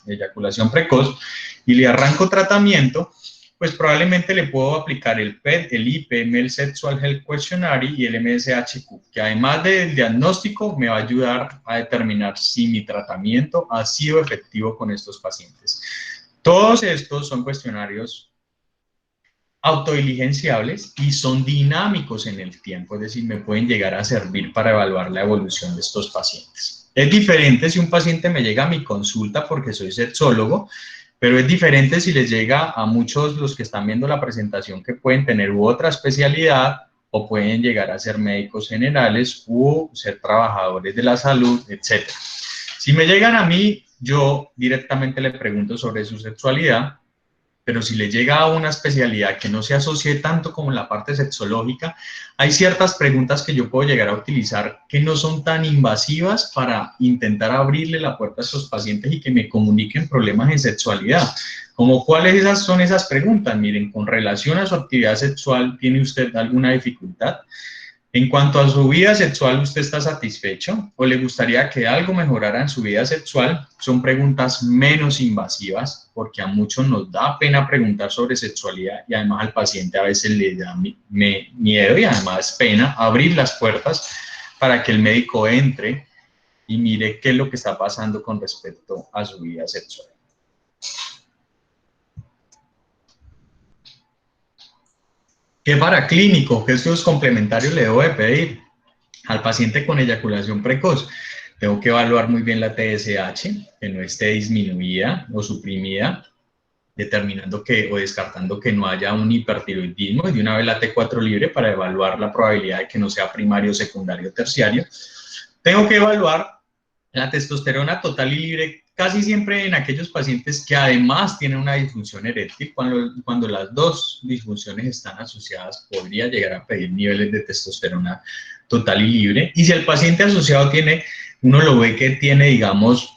eyaculación precoz y le arranco tratamiento, pues probablemente le puedo aplicar el PET, el IPE, Male Sexual Health Questionnaire y el MSHQ, que además del diagnóstico me va a ayudar a determinar si mi tratamiento ha sido efectivo con estos pacientes. Todos estos son cuestionarios autodiligenciables y son dinámicos en el tiempo, es decir, me pueden llegar a servir para evaluar la evolución de estos pacientes. Es diferente si un paciente me llega a mi consulta porque soy sexólogo, pero es diferente si les llega a muchos los que están viendo la presentación que pueden tener otra especialidad o pueden llegar a ser médicos generales u ser trabajadores de la salud, etc. Si me llegan a mí, yo directamente le pregunto sobre su sexualidad, pero si le llega a una especialidad que no se asocie tanto como la parte sexológica, hay ciertas preguntas que yo puedo llegar a utilizar que no son tan invasivas para intentar abrirle la puerta a estos pacientes y que me comuniquen problemas en sexualidad. Como cuáles son esas preguntas. Miren, con relación a su actividad sexual, ¿tiene usted alguna dificultad? En cuanto a su vida sexual, ¿usted está satisfecho o le gustaría que algo mejorara en su vida sexual? Son preguntas menos invasivas porque a muchos nos da pena preguntar sobre sexualidad y además al paciente a veces le da miedo y además pena abrir las puertas para que el médico entre y mire qué es lo que está pasando con respecto a su vida sexual. ¿Qué paraclínico, qué estudios complementarios le debo de pedir al paciente con eyaculación precoz? Tengo que evaluar muy bien la TSH, que no esté disminuida o suprimida, determinando o descartando que no haya un hipertiroidismo, y de una vez la T4 libre para evaluar la probabilidad de que no sea primario, secundario o terciario. Tengo que evaluar la testosterona total y libre casi siempre en aquellos pacientes que además tienen una disfunción eréctil. Cuando las dos disfunciones están asociadas, podría llegar a pedir niveles de testosterona total y libre. Y si el paciente asociado tiene, uno lo ve que tiene, digamos,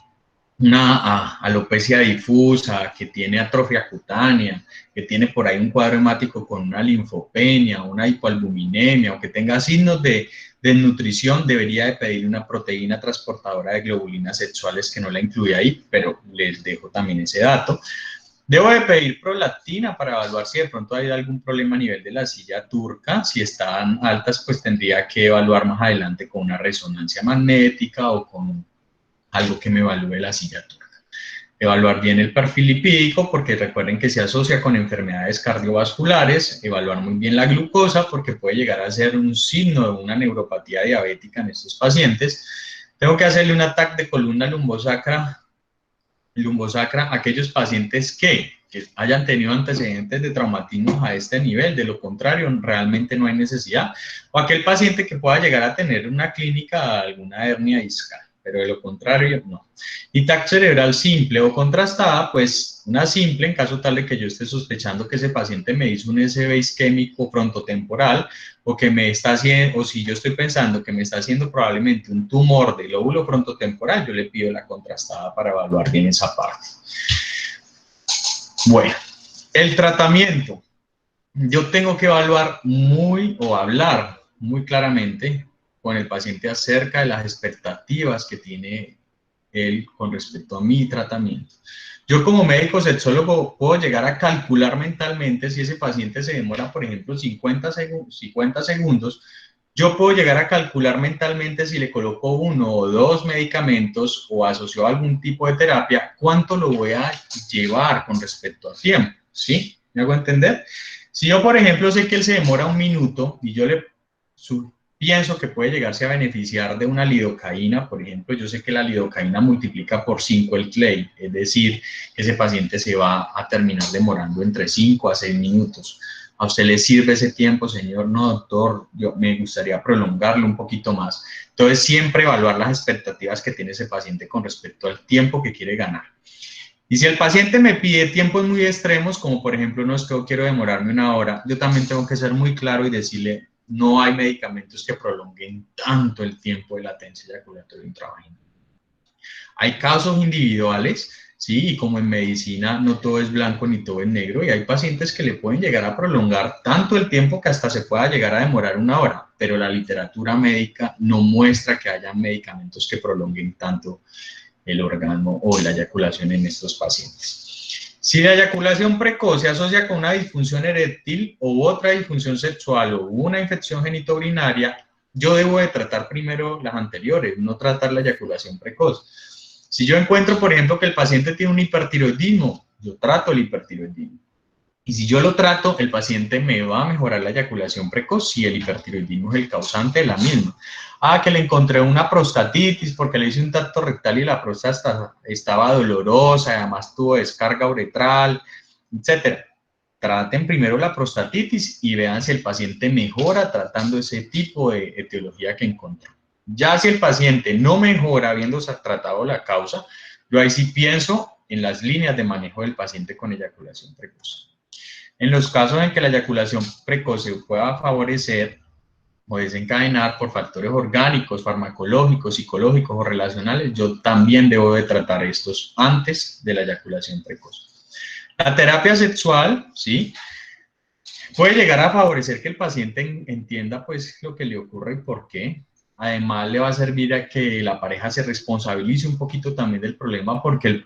una alopecia difusa, que tiene atrofia cutánea, que tiene por ahí un cuadro hemático con una linfopenia, una hipoalbuminemia, o que tenga signos de desnutrición, debería de pedir una proteína transportadora de globulinas sexuales que no la incluye ahí, pero les dejo también ese dato. Debo de pedir prolactina para evaluar si de pronto hay algún problema a nivel de la silla turca. Si están altas, pues tendría que evaluar más adelante con una resonancia magnética o con algo que me evalúe la silla turca. Evaluar bien el perfil lipídico, porque recuerden que se asocia con enfermedades cardiovasculares. Evaluar muy bien la glucosa, porque puede llegar a ser un signo de una neuropatía diabética en estos pacientes. Tengo que hacerle un ataque de columna lumbosacra a aquellos pacientes que que hayan tenido antecedentes de traumatismos a este nivel, de lo contrario, realmente no hay necesidad. O aquel paciente que pueda llegar a tener una clínica, alguna hernia discal, pero de lo contrario, no. Y TAC cerebral simple o contrastada, pues una simple en caso tal de que yo esté sospechando que ese paciente me hizo un SB isquémico frontotemporal o que me está haciendo, o si yo estoy pensando que me está haciendo probablemente un tumor del lóbulo frontotemporal, yo le pido la contrastada para evaluar bien esa parte. Bueno, el tratamiento. Yo tengo que evaluar hablar muy claramente con el paciente acerca de las expectativas que tiene él con respecto a mi tratamiento. Yo como médico sexólogo puedo llegar a calcular mentalmente si ese paciente se demora, por ejemplo, 50 segundos, yo puedo llegar a calcular mentalmente si le coloco 1 o 2 medicamentos o asocio algún tipo de terapia, cuánto lo voy a llevar con respecto a tiempo, ¿sí? ¿Me hago entender? Si yo, por ejemplo, sé que él se demora 1 minuto y yo pienso que puede llegarse a beneficiar de una lidocaína, por ejemplo, yo sé que la lidocaína multiplica por 5 el CLEI, es decir, que ese paciente se va a terminar demorando entre 5 a 6 minutos. ¿A usted le sirve ese tiempo, señor? No, doctor, yo me gustaría prolongarlo un poquito más. Entonces, siempre evaluar las expectativas que tiene ese paciente con respecto al tiempo que quiere ganar. Y si el paciente me pide tiempos muy extremos, como por ejemplo, no es que yo quiero demorarme 1 hora, yo también tengo que ser muy claro y decirle, no hay medicamentos que prolonguen tanto el tiempo de latencia eyaculatoria intravaginal. Hay casos individuales, ¿sí? Y como en medicina no todo es blanco ni todo es negro, y hay pacientes que le pueden llegar a prolongar tanto el tiempo que hasta se pueda llegar a demorar 1 hora, pero la literatura médica no muestra que haya medicamentos que prolonguen tanto el orgasmo o la eyaculación en estos pacientes. Si la eyaculación precoz se asocia con una disfunción eréctil o otra disfunción sexual o una infección genitourinaria, yo debo de tratar primero las anteriores, no tratar la eyaculación precoz. Si yo encuentro, por ejemplo, que el paciente tiene un hipertiroidismo, yo trato el hipertiroidismo. Y si yo lo trato, el paciente me va a mejorar la eyaculación precoz si el hipertiroidismo es el causante de la misma. Ah, que le encontré una prostatitis porque le hice un tacto rectal y la próstata estaba dolorosa, además tuvo descarga uretral, etc. Traten primero la prostatitis y vean si el paciente mejora tratando ese tipo de etiología que encontró. Ya si el paciente no mejora habiendo tratado la causa, yo ahí sí pienso en las líneas de manejo del paciente con eyaculación precoz. En los casos en que la eyaculación precoz se pueda favorecer o desencadenar por factores orgánicos, farmacológicos, psicológicos o relacionales, yo también debo de tratar estos antes de la eyaculación precoz. La terapia sexual, ¿sí?, puede llegar a favorecer que el paciente entienda pues lo que le ocurre y por qué. Además le va a servir a que la pareja se responsabilice un poquito también del problema porque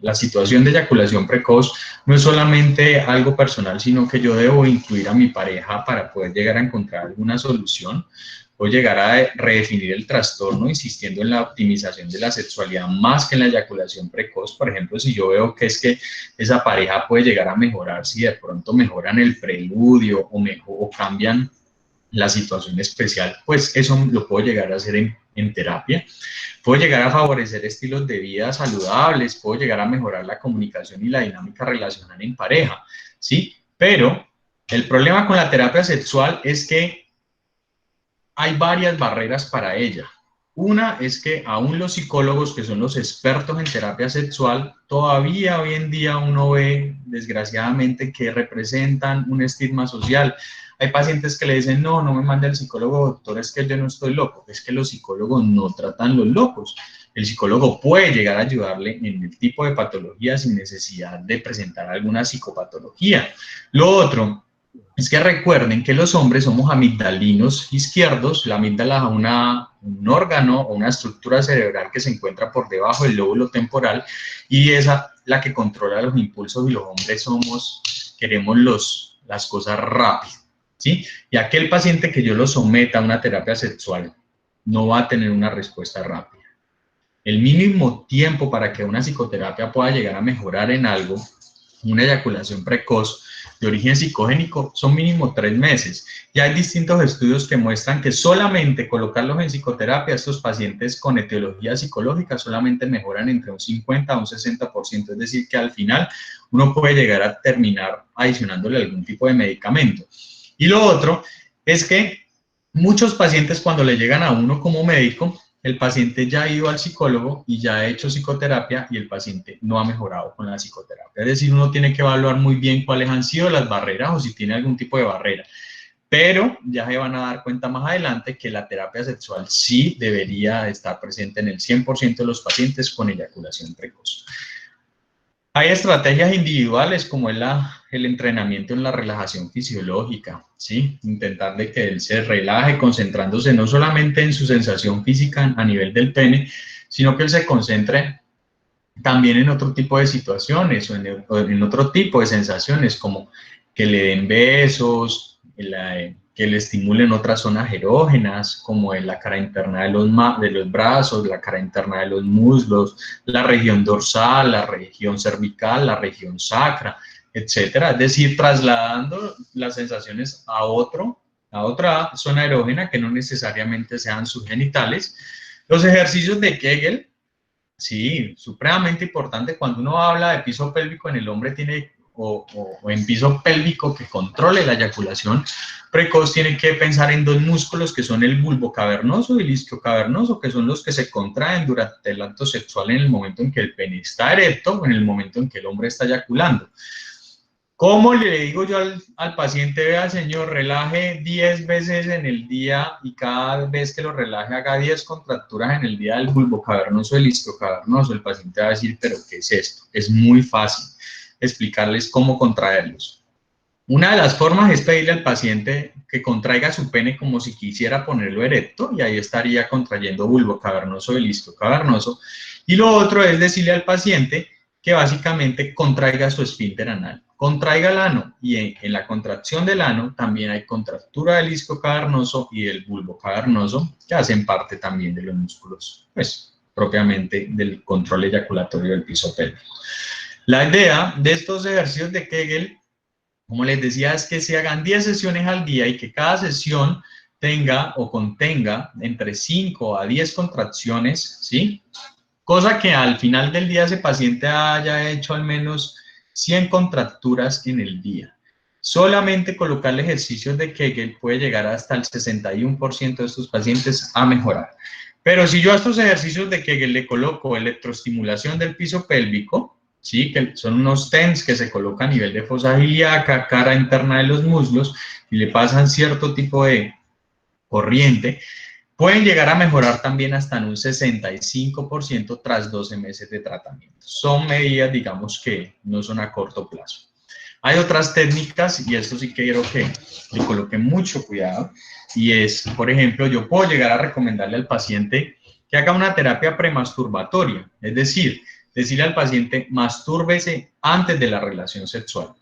la situación de eyaculación precoz no es solamente algo personal, sino que yo debo incluir a mi pareja para poder llegar a encontrar alguna solución o llegar a redefinir el trastorno insistiendo en la optimización de la sexualidad más que en la eyaculación precoz. Por ejemplo, si yo veo que es que esa pareja puede llegar a mejorar, si de pronto mejoran el preludio o cambian la situación especial, pues eso lo puedo llegar a hacer en terapia. Puedo llegar a favorecer estilos de vida saludables, puedo llegar a mejorar la comunicación y la dinámica relacional en pareja, ¿sí? Pero el problema con la terapia sexual es que hay varias barreras para ella. Una es que aún los psicólogos, que son los expertos en terapia sexual, todavía hoy en día uno ve, desgraciadamente, que representan un estigma social. Hay pacientes que le dicen, no, no me mande al psicólogo, doctor, es que yo no estoy loco. Es que los psicólogos no tratan los locos. El psicólogo puede llegar a ayudarle en el tipo de patología sin necesidad de presentar alguna psicopatología. Lo otro es que recuerden que los hombres somos amigdalinos izquierdos. La amígdala es un órgano o una estructura cerebral que se encuentra por debajo del lóbulo temporal y esa la que controla los impulsos, y los hombres queremos las cosas rápido, ¿sí? Y aquel paciente que yo lo someta a una terapia sexual no va a tener una respuesta rápida. El mínimo tiempo para que una psicoterapia pueda llegar a mejorar en algo, una eyaculación precoz, de origen psicogénico son mínimo 3 meses. Ya hay distintos estudios que muestran que solamente colocarlos en psicoterapia, estos pacientes con etiología psicológica solamente mejoran entre un 50 a un 60%, es decir, que al final uno puede llegar a terminar adicionándole algún tipo de medicamento. Y lo otro es que muchos pacientes cuando le llegan a uno como médico, el paciente ya ha ido al psicólogo y ya ha hecho psicoterapia y el paciente no ha mejorado con la psicoterapia. Es decir, uno tiene que evaluar muy bien cuáles han sido las barreras o si tiene algún tipo de barrera. Pero ya se van a dar cuenta más adelante que la terapia sexual sí debería estar presente en el 100% de los pacientes con eyaculación precoz. Hay estrategias individuales como es el entrenamiento en la relajación fisiológica, ¿sí? Intentar de que él se relaje concentrándose no solamente en su sensación física a nivel del pene, sino que él se concentre también en otro tipo de situaciones o en otro tipo de sensaciones como que le den besos, que le estimulen otras zonas erógenas, como en la cara interna de los brazos, la cara interna de los muslos, la región dorsal, la región cervical, la región sacra, etcétera. Es decir, trasladando las sensaciones a otra zona erógena que no necesariamente sean sus genitales. Los ejercicios de Kegel, sí, supremamente importante. Cuando uno habla de piso pélvico en el hombre tiene, o en piso pélvico que controle la eyaculación precoz, tiene que pensar en dos músculos que son el bulbo cavernoso y el isquiocavernoso, que son los que se contraen durante el acto sexual en el momento en que el pene está erecto o en el momento en que el hombre está eyaculando. ¿Cómo le digo yo al paciente, vea señor, relaje 10 veces en el día y cada vez que lo relaje haga 10 contracturas en el día del bulbo cavernoso, del isquiocavernoso? El paciente va a decir, ¿pero qué es esto? Es muy fácil explicarles cómo contraerlos. Una de las formas es pedirle al paciente que contraiga su pene como si quisiera ponerlo erecto y ahí estaría contrayendo bulbo cavernoso del isquiocavernoso. Y lo otro es decirle al paciente que básicamente contraiga su esfínter anal. Contraiga el ano y en la contracción del ano también hay contractura del isquio cavernoso y del bulbo cavernoso que hacen parte también de los músculos, pues propiamente del control eyaculatorio del piso pélvico. La idea de estos ejercicios de Kegel, como les decía, es que se hagan 10 sesiones al día y que cada sesión tenga o contenga entre 5 a 10 contracciones, ¿sí? Cosa que al final del día ese paciente haya hecho al menos 100 contracturas en el día. Solamente colocarle ejercicios de Kegel puede llegar hasta el 61% de estos pacientes a mejorar. Pero si yo a estos ejercicios de Kegel le coloco electroestimulación del piso pélvico, ¿sí? Que son unos TENS que se colocan a nivel de fosa ilíaca, cara interna de los muslos, y le pasan cierto tipo de corriente, pueden llegar a mejorar también hasta en un 65% tras 12 meses de tratamiento. Son medidas, digamos, que no son a corto plazo. Hay otras técnicas, y esto sí quiero que le coloquen mucho cuidado, y es, por ejemplo, yo puedo llegar a recomendarle al paciente que haga una terapia premasturbatoria, es decir, decirle al paciente, mastúrbese antes de la relación sexual.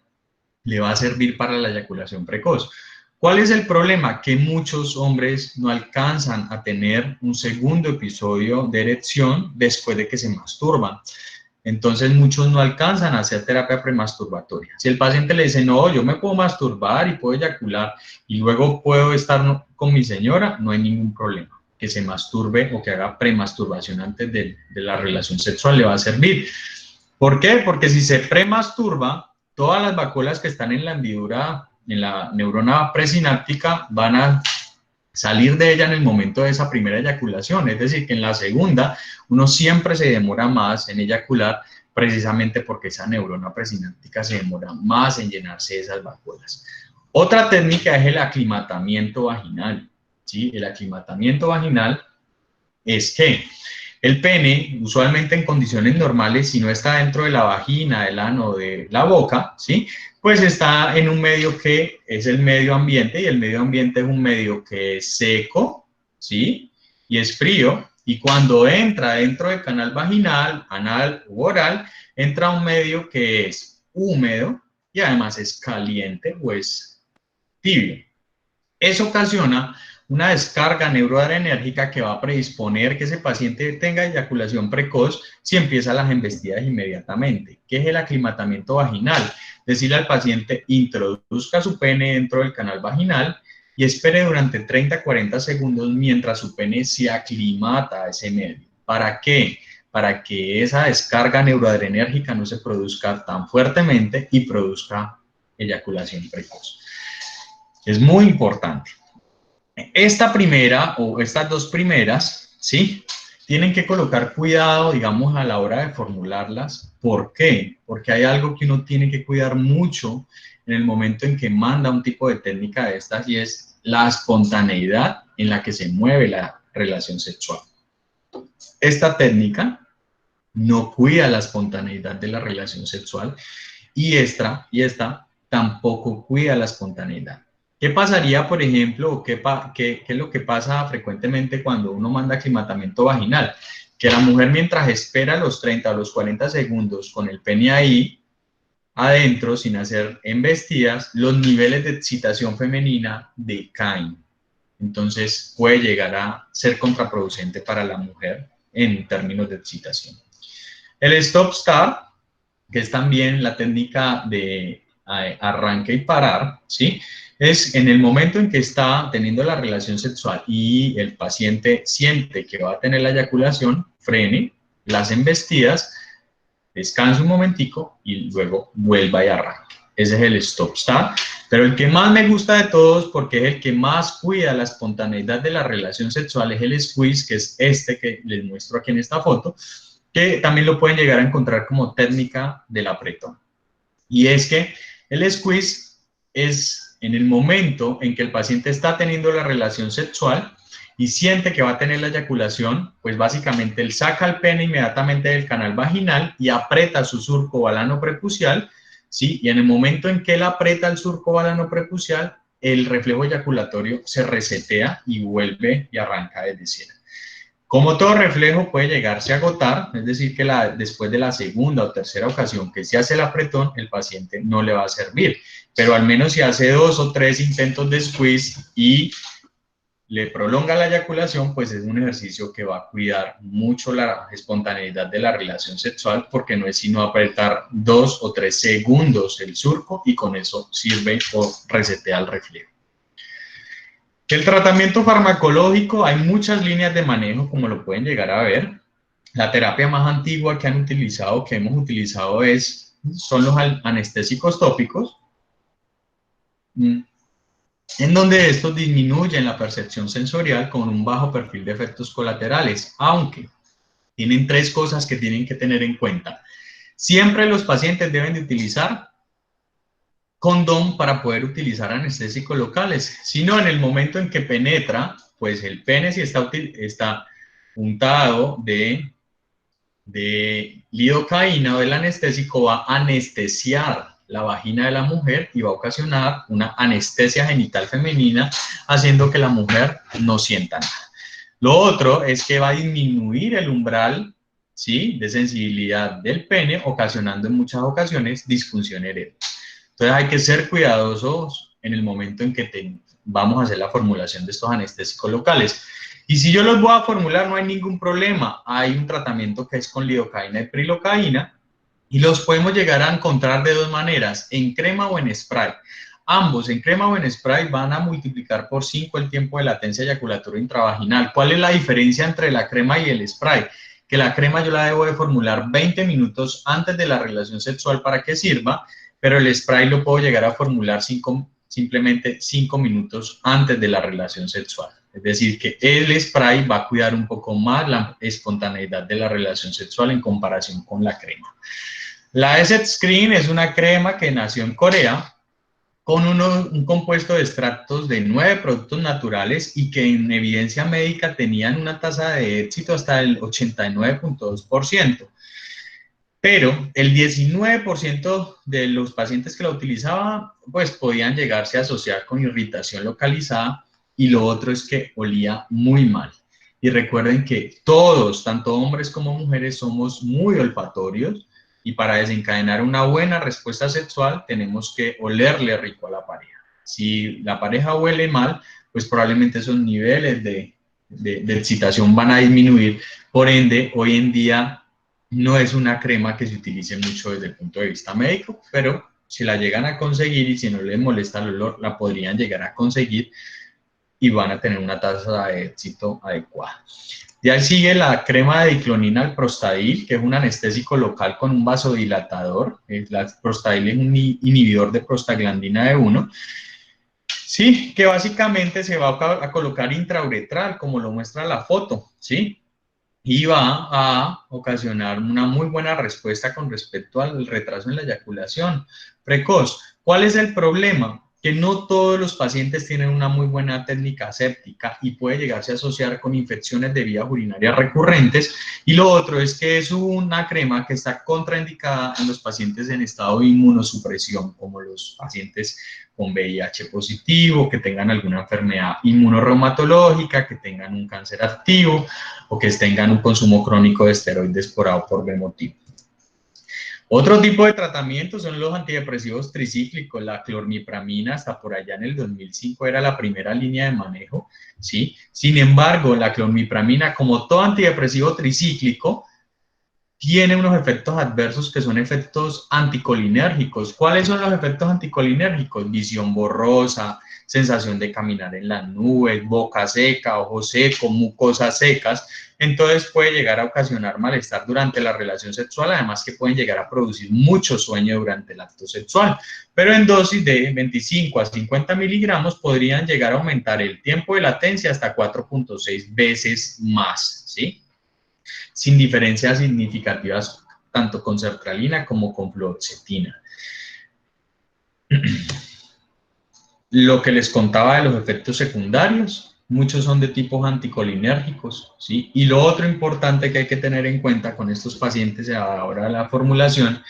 Le va a servir para la eyaculación precoz. ¿Cuál es el problema? Que muchos hombres no alcanzan a tener un segundo episodio de erección después de que se masturban. Entonces muchos no alcanzan a hacer terapia premasturbatoria. Si el paciente le dice, no, yo me puedo masturbar y puedo eyacular y luego puedo estar con mi señora, no hay ningún problema. Que se masturbe o que haga premasturbación antes de la relación sexual le va a servir. ¿Por qué? Porque si se premasturba, todas las vacuolas que están en la hendidura, en la neurona presináptica, van a salir de ella en el momento de esa primera eyaculación. Es decir, que en la segunda uno siempre se demora más en eyacular precisamente porque esa neurona presináptica se demora más en llenarse de esas vacuolas. Otra técnica es el aclimatamiento vaginal, ¿sí? El aclimatamiento vaginal es que el pene, usualmente en condiciones normales, si no está dentro de la vagina, del ano o de la boca, ¿sí? Pues está en un medio que es el medio ambiente, y el medio ambiente es un medio que es seco, ¿sí? Y es frío, y cuando entra dentro del canal vaginal, anal u oral, entra un medio que es húmedo y además es caliente o es tibio. Eso ocasiona una descarga neuroadrenérgica que va a predisponer que ese paciente tenga eyaculación precoz si empieza las embestidas inmediatamente. ¿Qué es el aclimatamiento vaginal? decirle al paciente, introduzca su pene dentro del canal vaginal y espere durante 30 a 40 segundos mientras su pene se aclimata a ese medio. ¿Para qué? Para que esa descarga neuroadrenérgica no se produzca tan fuertemente y produzca eyaculación precoz. Es muy importante. Esta primera o estas dos primeras, ¿sí? Tienen que colocar cuidado, digamos, a la hora de formularlas. ¿Por qué? Porque hay algo que uno tiene que cuidar mucho en el momento en que manda un tipo de técnica de estas y es la espontaneidad en la que se mueve la relación sexual. Esta técnica no cuida la espontaneidad de la relación sexual y esta tampoco cuida la espontaneidad. ¿Qué pasaría, por ejemplo, qué es lo que pasa frecuentemente cuando uno manda aclimatamiento vaginal? Que la mujer, mientras espera los 30 o los 40 segundos con el pene ahí adentro, sin hacer embestidas, los niveles de excitación femenina decaen. Entonces puede llegar a ser contraproducente para la mujer en términos de excitación. El stop-start, que es también la técnica de arranque y parar, ¿sí? Es en el momento en que está teniendo la relación sexual y el paciente siente que va a tener la eyaculación, frene las embestidas, descanse un momentico y luego vuelva y arranque. Ese es el stop-start, pero el que más me gusta de todos, porque es el que más cuida la espontaneidad de la relación sexual, es el squeeze, que es este que les muestro aquí en esta foto, que también lo pueden llegar a encontrar como técnica del apretón. Y es que el squeeze es en el momento en que el paciente está teniendo la relación sexual y siente que va a tener la eyaculación, pues básicamente él saca el pene inmediatamente del canal vaginal y aprieta su surco balano prepucial, ¿sí? Y en el momento en que él aprieta el surco balano prepucial, el reflejo eyaculatorio se resetea y vuelve y arranca desde cero. Como todo reflejo puede llegarse a agotar, es decir, que después de la segunda o tercera ocasión que se hace el apretón, el paciente no le va a servir, pero al menos si hace 2 o 3 intentos de squeeze y le prolonga la eyaculación, pues es un ejercicio que va a cuidar mucho la espontaneidad de la relación sexual, porque no es sino apretar 2 o 3 segundos el surco y con eso sirve o resetea el reflejo. El tratamiento farmacológico, hay muchas líneas de manejo, como lo pueden llegar a ver. La terapia más antigua que hemos utilizado son los anestésicos tópicos, en donde estos disminuyen la percepción sensorial con un bajo perfil de efectos colaterales, aunque tienen 3 cosas que tienen que tener en cuenta. Siempre los pacientes deben de utilizar condón para poder utilizar anestésicos locales, sino en el momento en que penetra, pues el pene si está untado de lidocaína o del anestésico va a anestesiar la vagina de la mujer y va a ocasionar una anestesia genital femenina, haciendo que la mujer no sienta nada. Lo otro es que va a disminuir el umbral, ¿sí?, de sensibilidad del pene, ocasionando en muchas ocasiones disfunción eréctil. Entonces hay que ser cuidadosos en el momento en que vamos a hacer la formulación de estos anestésicos locales. Y si yo los voy a formular, no hay ningún problema. Hay un tratamiento que es con lidocaína y prilocaína y los podemos llegar a encontrar de 2 maneras, en crema o en spray. Ambos, en crema o en spray, van a multiplicar por 5 el tiempo de latencia eyaculatoria intravaginal. ¿Cuál es la diferencia entre la crema y el spray? Que la crema yo la debo de formular 20 minutos antes de la relación sexual para que sirva, pero el spray lo puedo llegar a formular simplemente 5 minutos antes de la relación sexual. Es decir, que el spray va a cuidar un poco más la espontaneidad de la relación sexual en comparación con la crema. La Essence Screen es una crema que nació en Corea con un compuesto de extractos de 9 productos naturales y que en evidencia médica tenían una tasa de éxito hasta el 89.2%. Pero el 19% de los pacientes que la utilizaban, pues podían llegarse a asociar con irritación localizada y lo otro es que olía muy mal. Y recuerden que todos, tanto hombres como mujeres, somos muy olfatorios y para desencadenar una buena respuesta sexual tenemos que olerle rico a la pareja. Si la pareja huele mal, pues probablemente esos niveles de excitación van a disminuir. Por ende, hoy en día no es una crema que se utilice mucho desde el punto de vista médico, pero si la llegan a conseguir y si no les molesta el olor, la podrían llegar a conseguir y van a tener una tasa de éxito adecuada. De ahí sigue la crema de diclonina alprostadil, que es un anestésico local con un vasodilatador. La prostadil es un inhibidor de prostaglandina E1. Sí, que básicamente se va a colocar intrauretral, como lo muestra la foto, ¿sí? Y va a ocasionar una muy buena respuesta con respecto al retraso en la eyaculación precoz. ¿Cuál es el problema? Que no todos los pacientes tienen una muy buena técnica aséptica y puede llegarse a asociar con infecciones de vías urinarias recurrentes. Y lo otro es que es una crema que está contraindicada en los pacientes en estado de inmunosupresión, como los pacientes con VIH positivo, que tengan alguna enfermedad inmunorreumatológica, que tengan un cáncer activo o que tengan un consumo crónico de esteroides por A o por B motivo. Otro tipo de tratamientos son los antidepresivos tricíclicos. La clormipramina hasta por allá en el 2005 era la primera línea de manejo, ¿sí? Sin embargo, la clormipramina, como todo antidepresivo tricíclico, tiene unos efectos adversos que son efectos anticolinérgicos. ¿Cuáles son los efectos anticolinérgicos? Visión borrosa, sensación de caminar en las nubes, boca seca, ojo seco, mucosas secas. Entonces puede llegar a ocasionar malestar durante la relación sexual, además que pueden llegar a producir mucho sueño durante el acto sexual. Pero en dosis de 25 a 50 miligramos podrían llegar a aumentar el tiempo de latencia hasta 4.6 veces más, ¿sí? Sin diferencias significativas tanto con sertralina como con fluoxetina. Lo que les contaba de los efectos secundarios, muchos son de tipos anticolinérgicos, ¿sí? Y lo otro importante que hay que tener en cuenta con estos pacientes a la hora de la formulación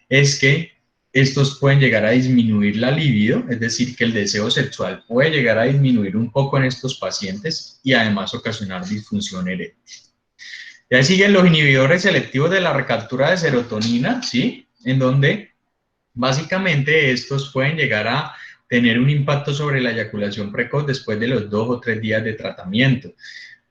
es que estos pueden llegar a disminuir la libido, es decir, que el deseo sexual puede llegar a disminuir un poco en estos pacientes y además ocasionar disfunción eréctil. Y ahí siguen los inhibidores selectivos de la recaptura de serotonina, ¿sí? En donde básicamente estos pueden llegar a tener un impacto sobre la eyaculación precoz después de los 2 o 3 días de tratamiento.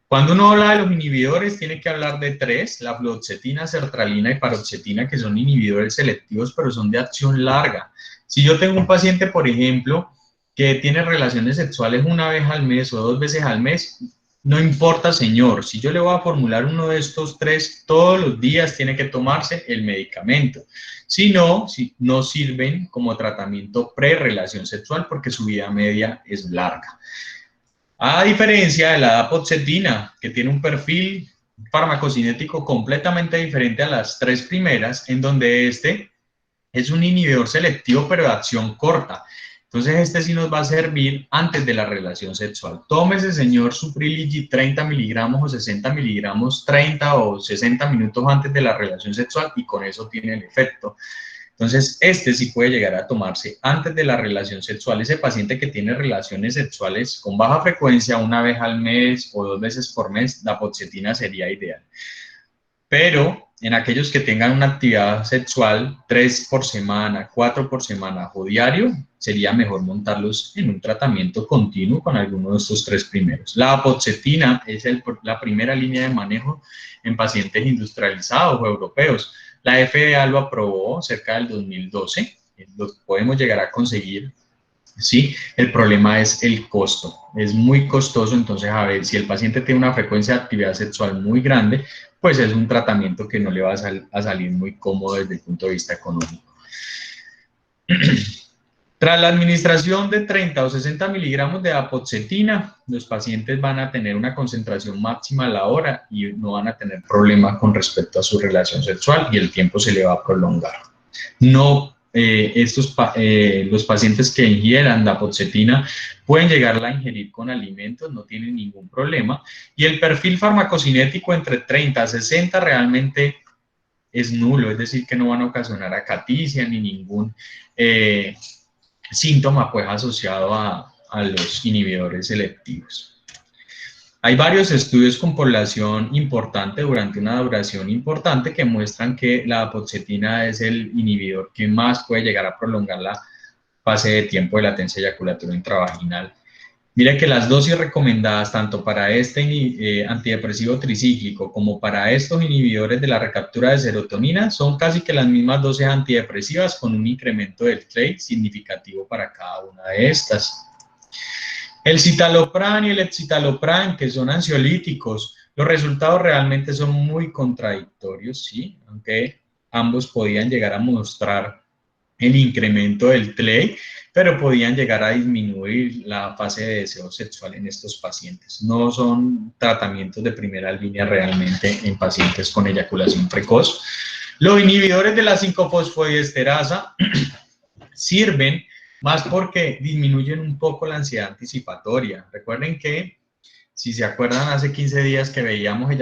Cuando uno habla de los inhibidores, tiene que hablar de 3, la fluoxetina, sertralina y paroxetina, que son inhibidores selectivos, pero son de acción larga. Si yo tengo un paciente, por ejemplo, que tiene relaciones sexuales una vez al mes o 2 veces al mes, no importa, señor, si yo le voy a formular uno de estos 3, todos los días tiene que tomarse el medicamento. Si no sirven como tratamiento pre-relación sexual porque su vida media es larga. A diferencia de la dapoxetina, que tiene un perfil farmacocinético completamente diferente a las 3 primeras, en donde este es un inhibidor selectivo pero de acción corta. Entonces este sí nos va a servir antes de la relación sexual. Tómese, señor, su Privilegy 30 miligramos o 60 miligramos 30 o 60 minutos antes de la relación sexual y con eso tiene el efecto. Entonces, este sí puede llegar a tomarse antes de la relación sexual. Ese paciente que tiene relaciones sexuales con baja frecuencia, una vez al mes o 2 veces por mes, la dapoxetina sería ideal. Pero en aquellos que tengan una actividad sexual 3 por semana, 4 por semana o diario, sería mejor montarlos en un tratamiento continuo con alguno de estos 3 primeros. La dapoxetina es la primera línea de manejo en pacientes industrializados o europeos. La FDA lo aprobó cerca del 2012, lo podemos llegar a conseguir, ¿sí? El problema es el costo, es muy costoso, entonces a ver, si el paciente tiene una frecuencia de actividad sexual muy grande, pues es un tratamiento que no le va a salir muy cómodo desde el punto de vista económico. Tras la administración de 30 o 60 miligramos de dapoxetina, los pacientes van a tener una concentración máxima a la hora y no van a tener problema con respecto a su relación sexual y el tiempo se le va a prolongar. No, los pacientes que ingieran dapoxetina pueden llegarla a ingerir con alimentos, no tienen ningún problema. Y el perfil farmacocinético entre 30 a 60 realmente es nulo, es decir, que no van a ocasionar acaticia ni ningún síntoma pues asociado a los inhibidores selectivos. Hay varios estudios con población importante durante una duración importante que muestran que la dapoxetina es el inhibidor que más puede llegar a prolongar la fase de tiempo de latencia eyaculatoria intravaginal Mire que las dosis recomendadas tanto para este antidepresivo tricíclico como para estos inhibidores de la recaptura de serotonina son casi que las mismas dosis antidepresivas con un incremento del TRACE significativo para cada una de estas. El citalopram y el escitalopram, que son ansiolíticos, los resultados realmente son muy contradictorios, ¿sí? Aunque ambos podían llegar a mostrar el incremento del TLEI, pero podían llegar a disminuir la fase de deseo sexual en estos pacientes. No son tratamientos de primera línea realmente en pacientes con eyaculación precoz. Los inhibidores de la 5-fosfodiesterasa sirven más porque disminuyen un poco la ansiedad anticipatoria. Recuerden que, si se acuerdan, hace 15 días que veíamos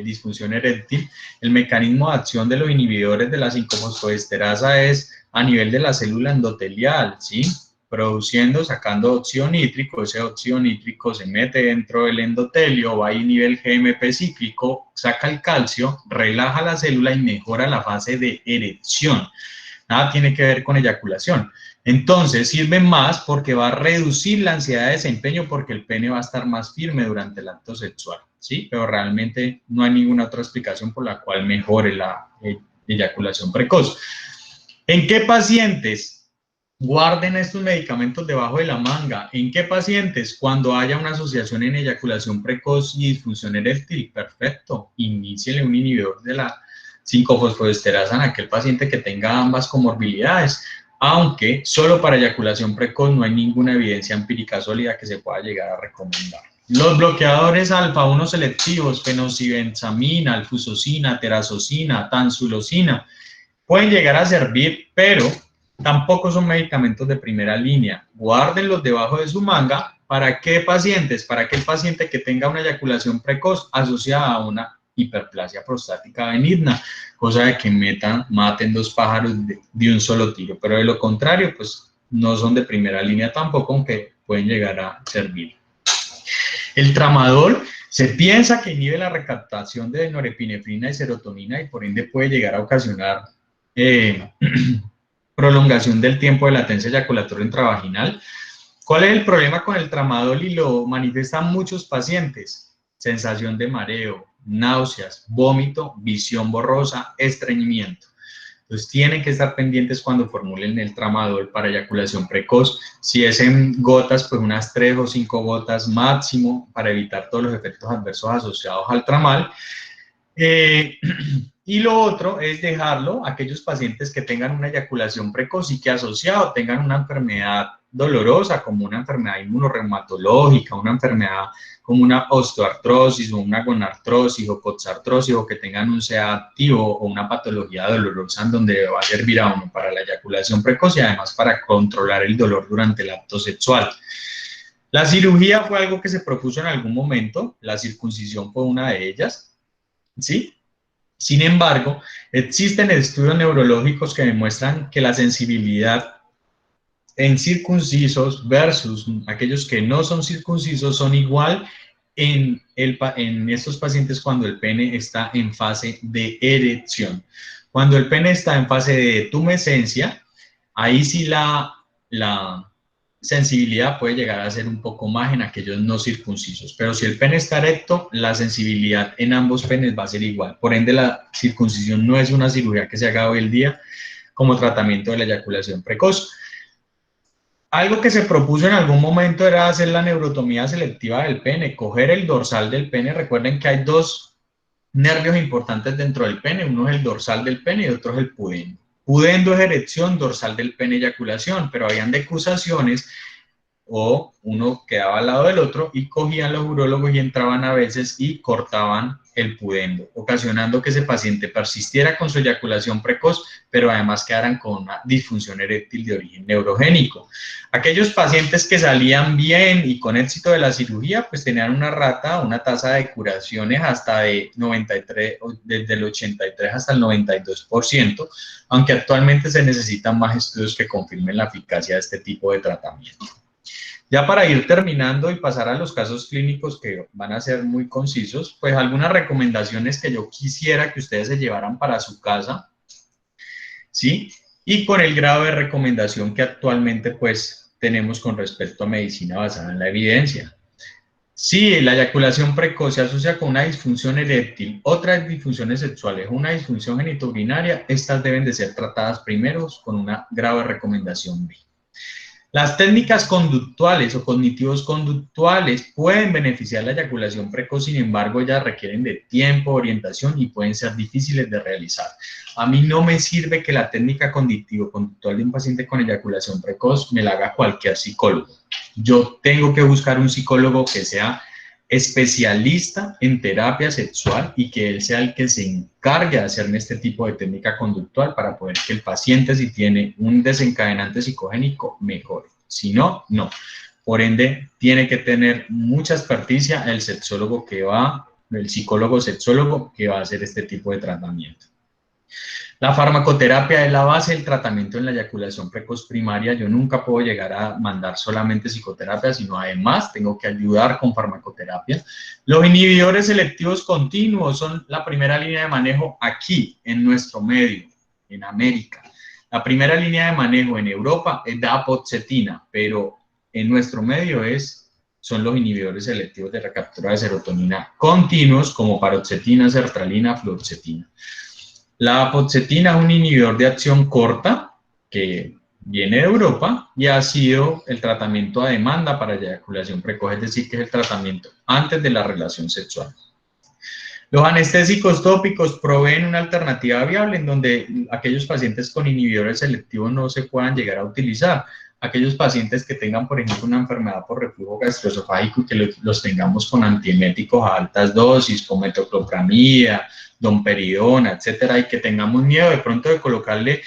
disfunción eréctil, el mecanismo de acción de los inhibidores de la 5-fosfodiesterasa es a nivel de la célula endotelial, ¿sí? Produciendo, sacando óxido nítrico, ese óxido nítrico se mete dentro del endotelio, va a nivel GMP cíclico, saca el calcio, relaja la célula y mejora la fase de erección. Nada tiene que ver con eyaculación. Entonces sirve más porque va a reducir la ansiedad de desempeño porque el pene va a estar más firme durante el acto sexual, ¿sí? Pero realmente no hay ninguna otra explicación por la cual mejore la eyaculación precoz. ¿En qué pacientes guarden estos medicamentos debajo de la manga? ¿En qué pacientes? Cuando haya una asociación en eyaculación precoz y disfunción eréctil, perfecto, iníciele un inhibidor de la 5-fosfodiesterasa en aquel paciente que tenga ambas comorbilidades, aunque solo para eyaculación precoz no hay ninguna evidencia empírica sólida que se pueda llegar a recomendar. Los bloqueadores alfa-1 selectivos, fenoxibenzamina, alfusocina, terazocina, tansulosina, pueden llegar a servir, pero tampoco son medicamentos de primera línea. Guárdenlos debajo de su manga. ¿Para qué pacientes? Para aquel paciente que tenga una eyaculación precoz asociada a una hiperplasia prostática benigna, cosa de que maten dos pájaros de un solo tiro. Pero de lo contrario, pues no son de primera línea tampoco, aunque pueden llegar a servir. El tramadol se piensa que inhibe la recaptación de norepinefrina y serotonina y por ende puede llegar a ocasionar prolongación del tiempo de latencia eyaculatoria intravaginal. ¿Cuál es el problema con el tramadol y lo manifiestan muchos pacientes? Sensación de mareo, náuseas, vómito, visión borrosa, estreñimiento. Entonces tienen que estar pendientes cuando formulen el tramadol para eyaculación precoz. Si es en gotas, pues unas 3 o 5 gotas máximo para evitar todos los efectos adversos asociados al tramal. Y lo otro es dejarlo a aquellos pacientes que tengan una eyaculación precoz y que asociado tengan una enfermedad dolorosa como una enfermedad inmunorreumatológica, una enfermedad como una osteoartrosis o una gonartrosis o coxartrosis o que tengan un CA activo o una patología dolorosa en donde va a servir a uno para la eyaculación precoz y además para controlar el dolor durante el acto sexual. La cirugía fue algo que se propuso en algún momento, la circuncisión fue una de ellas, ¿sí? Sin embargo, existen estudios neurológicos que demuestran que la sensibilidad en circuncisos versus aquellos que no son circuncisos son igual en estos pacientes cuando el pene está en fase de erección. Cuando el pene está en fase de tumescencia, ahí sí la sensibilidad puede llegar a ser un poco más en aquellos no circuncisos, pero si el pene está erecto, la sensibilidad en ambos penes va a ser igual. Por ende, la circuncisión no es una cirugía que se haga hoy en día como tratamiento de la eyaculación precoz. Algo que se propuso en algún momento era hacer la neurotomía selectiva del pene, coger el dorsal del pene. Recuerden que hay dos nervios importantes dentro del pene, uno es el dorsal del pene y otro es el pudendo. Pudendo es erección, dorsal del pene eyaculación, pero habían decusaciones o uno quedaba al lado del otro y cogían los urólogos y entraban a veces y cortaban el pudendo, ocasionando que ese paciente persistiera con su eyaculación precoz, pero además quedaran con una disfunción eréctil de origen neurogénico. Aquellos pacientes que salían bien y con éxito de la cirugía, pues tenían una tasa de curaciones hasta de 93, desde el 83 hasta el 92%, aunque actualmente se necesitan más estudios que confirmen la eficacia de este tipo de tratamiento. Ya para ir terminando y pasar a los casos clínicos que van a ser muy concisos, pues algunas recomendaciones que yo quisiera que ustedes se llevaran para su casa, ¿sí? Y con el grado de recomendación que actualmente pues tenemos con respecto a medicina basada en la evidencia. Si la eyaculación precoz se asocia con una disfunción eréctil, otras disfunciones sexuales o una disfunción genitourinaria, estas deben de ser tratadas primero con una grave recomendación B. Las técnicas conductuales o cognitivos conductuales pueden beneficiar la eyaculación precoz, sin embargo, ellas requieren de tiempo, orientación y pueden ser difíciles de realizar. A mí no me sirve que la técnica cognitivo-conductual de un paciente con eyaculación precoz me la haga cualquier psicólogo. Yo tengo que buscar un psicólogo que sea especialista en terapia sexual y que él sea el que se encargue de hacerme este tipo de técnica conductual para poder que el paciente, si tiene un desencadenante psicogénico, mejore. Si no, no. Por ende, tiene que tener mucha experticia el psicólogo sexólogo que va a hacer este tipo de tratamiento. La farmacoterapia es la base del tratamiento en la eyaculación precoz primaria. Yo nunca puedo llegar a mandar solamente psicoterapia, sino además tengo que ayudar con farmacoterapia. Los inhibidores selectivos continuos son la primera línea de manejo aquí, en nuestro medio, en América. La primera línea de manejo en Europa es dapoxetina, pero en nuestro medio son los inhibidores selectivos de recaptura de serotonina continuos, como paroxetina, sertralina, fluoxetina. La dapoxetina es un inhibidor de acción corta que viene de Europa y ha sido el tratamiento a demanda para eyaculación precoz, es decir, que es el tratamiento antes de la relación sexual. Los anestésicos tópicos proveen una alternativa viable en donde aquellos pacientes con inhibidores selectivos no se puedan llegar a utilizar. Aquellos pacientes que tengan, por ejemplo, una enfermedad por reflujo gastroesofágico y que los tengamos con antieméticos a altas dosis, con metoclopramida, domperidona, etcétera, y que tengamos miedo de pronto de colocarle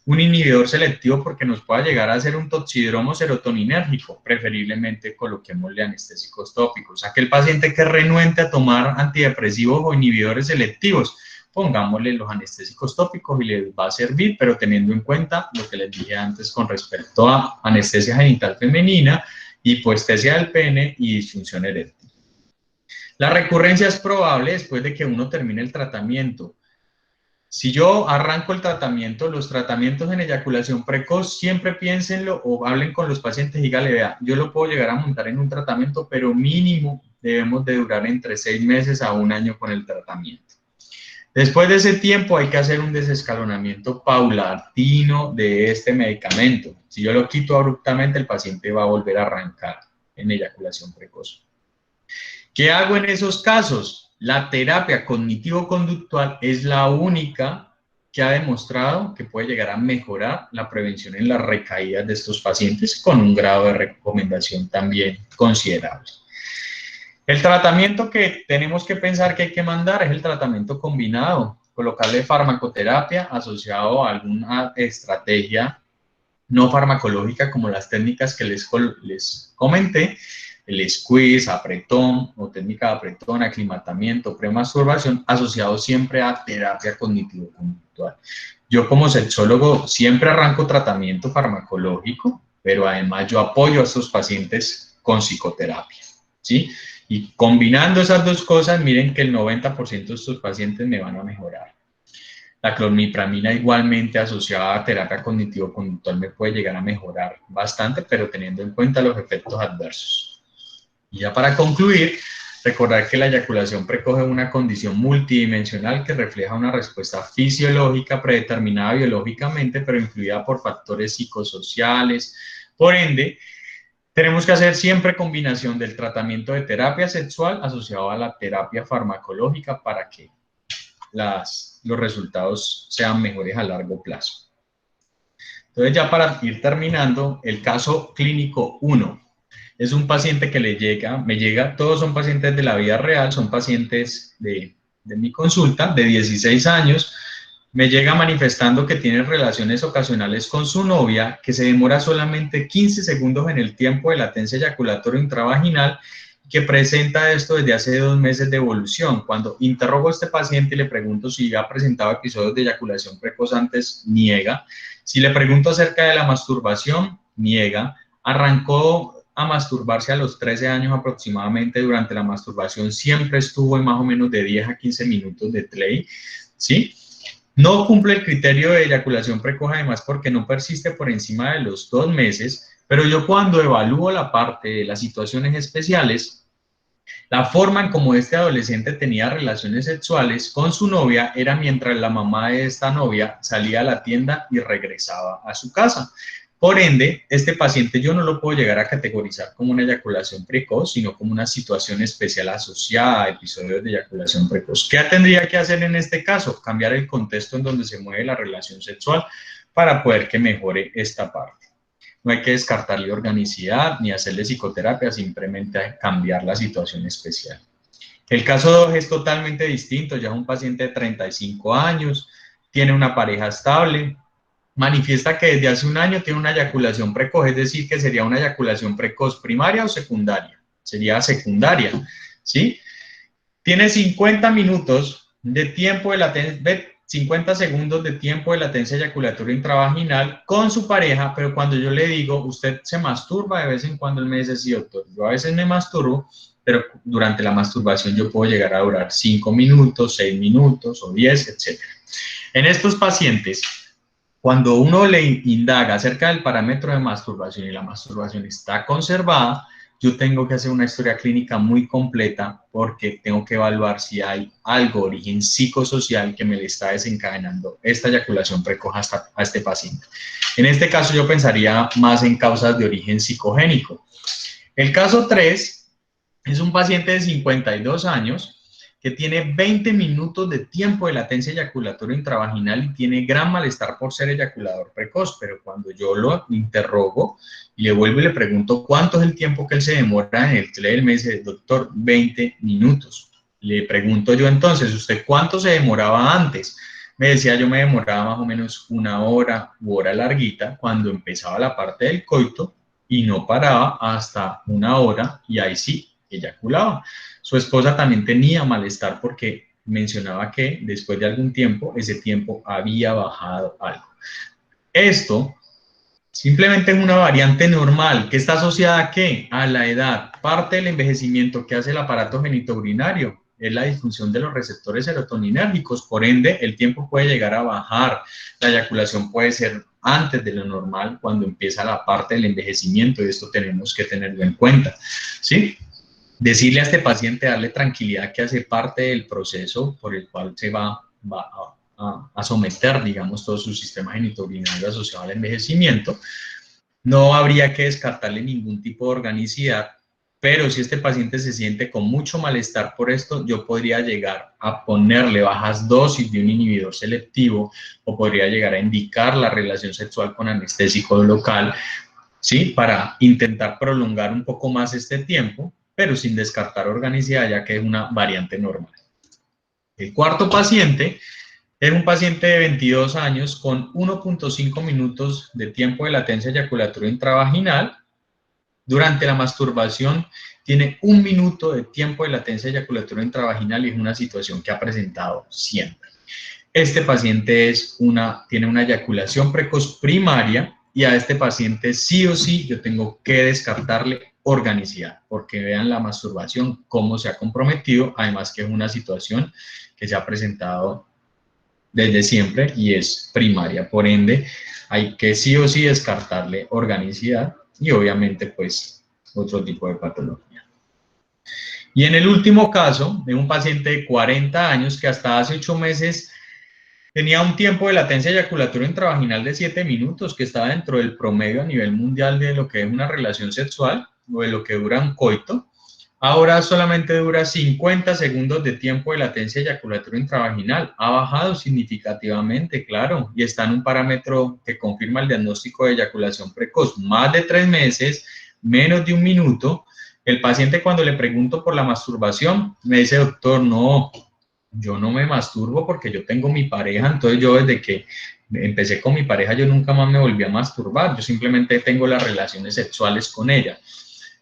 un inhibidor selectivo porque nos pueda llegar a hacer un toxidromo serotoninérgico, preferiblemente coloquémosle anestésicos tópicos. Aquel paciente que es renuente a tomar antidepresivos o inhibidores selectivos, pongámosle los anestésicos tópicos y les va a servir, pero teniendo en cuenta lo que les dije antes con respecto a anestesia genital femenina, hipoestesia del pene y disfunción eréctil. La recurrencia es probable después de que uno termine el tratamiento. Si yo arranco el tratamiento, los tratamientos en eyaculación precoz, siempre piénsenlo o hablen con los pacientes y díganle, vea, yo lo puedo llegar a montar en un tratamiento, pero mínimo debemos de durar entre 6 meses a 1 año con el tratamiento. Después de ese tiempo hay que hacer un desescalonamiento paulatino de este medicamento. Si yo lo quito abruptamente, el paciente va a volver a arrancar en eyaculación precoz. ¿Qué hago en esos casos? La terapia cognitivo-conductual es la única que ha demostrado que puede llegar a mejorar la prevención en las recaídas de estos pacientes con un grado de recomendación también considerable. El tratamiento que tenemos que pensar que hay que mandar es el tratamiento combinado, colocarle farmacoterapia asociado a alguna estrategia no farmacológica como las técnicas que les comenté, el squeeze, apretón o técnica de apretón, aclimatamiento, premasturbación, asociado siempre a terapia cognitivo-conductual. Yo como sexólogo siempre arranco tratamiento farmacológico, pero además yo apoyo a estos pacientes con psicoterapia, ¿sí? Y combinando esas dos cosas, miren que el 90% de estos pacientes me van a mejorar. La clomipramina igualmente asociada a terapia cognitivo-conductual me puede llegar a mejorar bastante, pero teniendo en cuenta los efectos adversos. Y ya para concluir, recordar que la eyaculación precoz es una condición multidimensional que refleja una respuesta fisiológica predeterminada biológicamente, pero influida por factores psicosociales. Por ende, tenemos que hacer siempre combinación del tratamiento de terapia sexual asociado a la terapia farmacológica para que los resultados sean mejores a largo plazo. Entonces, ya para ir terminando, el caso clínico 1. Es un paciente que me llega, todos son pacientes de la vida real, son pacientes de mi consulta, de 16 años, me llega manifestando que tiene relaciones ocasionales con su novia, que se demora solamente 15 segundos en el tiempo de latencia eyaculatoria intravaginal, que presenta esto desde hace 2 meses de evolución. Cuando interrogo a este paciente y le pregunto si ha presentado episodios de eyaculación precoz antes, niega. Si le pregunto acerca de la masturbación, niega. Arrancó a masturbarse a los 13 años aproximadamente. Durante la masturbación siempre estuvo en más o menos de 10 a 15 minutos de play, ¿sí? No cumple el criterio de eyaculación precoz, además porque no persiste por encima de los 2 meses, Pero yo cuando evalúo la parte de las situaciones especiales, la forma en como este adolescente tenía relaciones sexuales con su novia era mientras la mamá de esta novia salía a la tienda y regresaba a su casa. Por ende, este paciente yo no lo puedo llegar a categorizar como una eyaculación precoz, sino como una situación especial asociada a episodios de eyaculación precoz. ¿Qué tendría que hacer en este caso? Cambiar el contexto en donde se mueve la relación sexual para poder que mejore esta parte. No hay que descartarle organicidad ni hacerle psicoterapia, simplemente cambiar la situación especial. El caso 2 es totalmente distinto, ya es un paciente de 35 años, tiene una pareja estable, manifiesta que desde hace un año tiene una eyaculación precoz, es decir, que sería una eyaculación precoz primaria o secundaria, sería secundaria, ¿sí? Tiene 50 minutos de tiempo de latencia, 50 segundos de tiempo de latencia eyaculatoria intravaginal con su pareja, pero cuando yo le digo, usted se masturba de vez en cuando, él me dice, sí, doctor, yo a veces me masturbo, pero durante la masturbación yo puedo llegar a durar 5 minutos, 6 minutos o 10, etc. En estos pacientes, cuando uno le indaga acerca del parámetro de masturbación y la masturbación está conservada, yo tengo que hacer una historia clínica muy completa porque tengo que evaluar si hay algo de origen psicosocial que me le está desencadenando esta eyaculación precoz a este paciente. En este caso yo pensaría más en causas de origen psicogénico. El caso 3 es un paciente de 52 años que tiene 20 minutos de tiempo de latencia eyaculatoria intravaginal y tiene gran malestar por ser eyaculador precoz, pero cuando yo lo interrogo y le vuelvo y le pregunto cuánto es el tiempo que él se demora en el TLE, él me dice, doctor, 20 minutos. Le pregunto yo entonces, ¿usted cuánto se demoraba antes? Me decía, yo me demoraba más o menos una hora u hora larguita cuando empezaba la parte del coito y no paraba hasta una hora y ahí sí, eyaculaba. Su esposa también tenía malestar porque mencionaba que después de algún tiempo, ese tiempo había bajado algo. Esto simplemente es una variante normal que está asociada ¿a qué? A la edad. Parte del envejecimiento que hace el aparato genitourinario es la disfunción de los receptores serotoninérgicos, por ende el tiempo puede llegar a bajar, la eyaculación puede ser antes de lo normal cuando empieza la parte del envejecimiento y esto tenemos que tenerlo en cuenta, ¿sí? Decirle a este paciente, darle tranquilidad que hace parte del proceso por el cual se va a someter, digamos, todo su sistema genitourinario asociado al envejecimiento. No habría que descartarle ningún tipo de organicidad, pero si este paciente se siente con mucho malestar por esto, yo podría llegar a ponerle bajas dosis de un inhibidor selectivo o podría llegar a indicar la relación sexual con anestésico local, ¿sí? Para intentar prolongar un poco más este tiempo, pero sin descartar organicidad, ya que es una variante normal. El cuarto paciente es un paciente de 22 años con 1.5 minutos de tiempo de latencia eyaculatoria intravaginal. Durante la masturbación tiene 1 minuto de tiempo de latencia eyaculatoria intravaginal y es una situación que ha presentado siempre. Este paciente tiene una eyaculación precoz primaria y a este paciente sí o sí yo tengo que descartarle organicidad, porque vean la masturbación, cómo se ha comprometido, además que es una situación que se ha presentado desde siempre y es primaria, por ende hay que sí o sí descartarle organicidad y obviamente pues otro tipo de patología. Y en el último caso, de un paciente de 40 años que hasta hace 8 meses tenía un tiempo de latencia eyaculatoria intravaginal de 7 minutos, que estaba dentro del promedio a nivel mundial de lo que es una relación sexual o de lo que dura un coito. Ahora solamente dura 50 segundos de tiempo de latencia eyaculatoria intravaginal. Ha bajado significativamente, claro, y está en un parámetro que confirma el diagnóstico de eyaculación precoz. Más de 3 meses, menos de 1 minuto. El paciente cuando le pregunto por la masturbación, me dice, doctor, no, yo no me masturbo porque yo tengo mi pareja, entonces yo desde que empecé con mi pareja yo nunca más me volví a masturbar, yo simplemente tengo las relaciones sexuales con ella.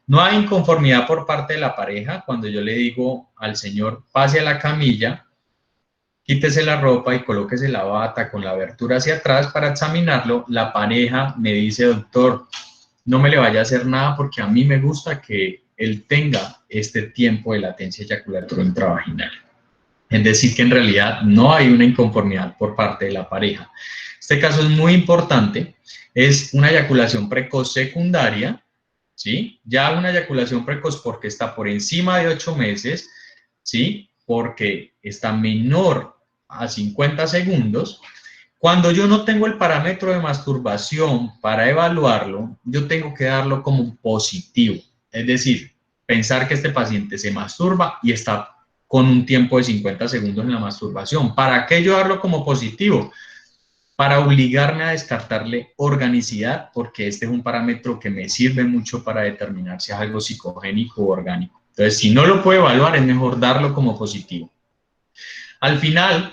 No hay inconformidad por parte de la pareja cuando yo le digo al señor pase a la camilla, quítese la ropa y colóquese la bata con la abertura hacia atrás para examinarlo, la pareja me dice, doctor, no me le vaya a hacer nada porque a mí me gusta que él tenga este tiempo de latencia eyaculatoria intravaginal. Es decir, que en realidad no hay una inconformidad por parte de la pareja. Este caso es muy importante, es una eyaculación precoz secundaria, ¿sí? Ya una eyaculación precoz porque está por encima de 8 meses, ¿sí? Porque está menor a 50 segundos. Cuando yo no tengo el parámetro de masturbación para evaluarlo, yo tengo que darlo como positivo. Es decir, pensar que este paciente se masturba y está con un tiempo de 50 segundos en la masturbación. ¿Para qué yo darlo como positivo? Para obligarme a descartarle organicidad, porque este es un parámetro que me sirve mucho para determinar si es algo psicogénico o orgánico. Entonces, si no lo puedo evaluar, es mejor darlo como positivo. Al final,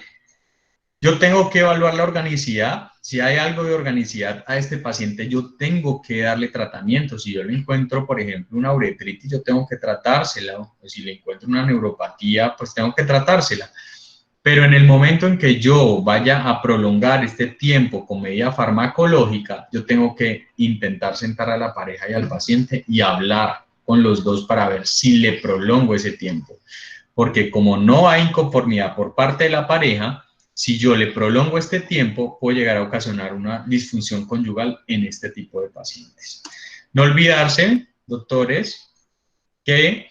yo tengo que evaluar la organicidad. Si hay algo de organicidad a este paciente, yo tengo que darle tratamiento. Si yo le encuentro, por ejemplo, una uretritis, yo tengo que tratársela. O si le encuentro una neuropatía, pues tengo que tratársela. Pero en el momento en que yo vaya a prolongar este tiempo con medida farmacológica, yo tengo que intentar sentar a la pareja y al paciente y hablar con los dos para ver si le prolongo ese tiempo. Porque como no hay inconformidad por parte de la pareja, si yo le prolongo este tiempo, puedo llegar a ocasionar una disfunción conyugal en este tipo de pacientes. No olvidarse, doctores, que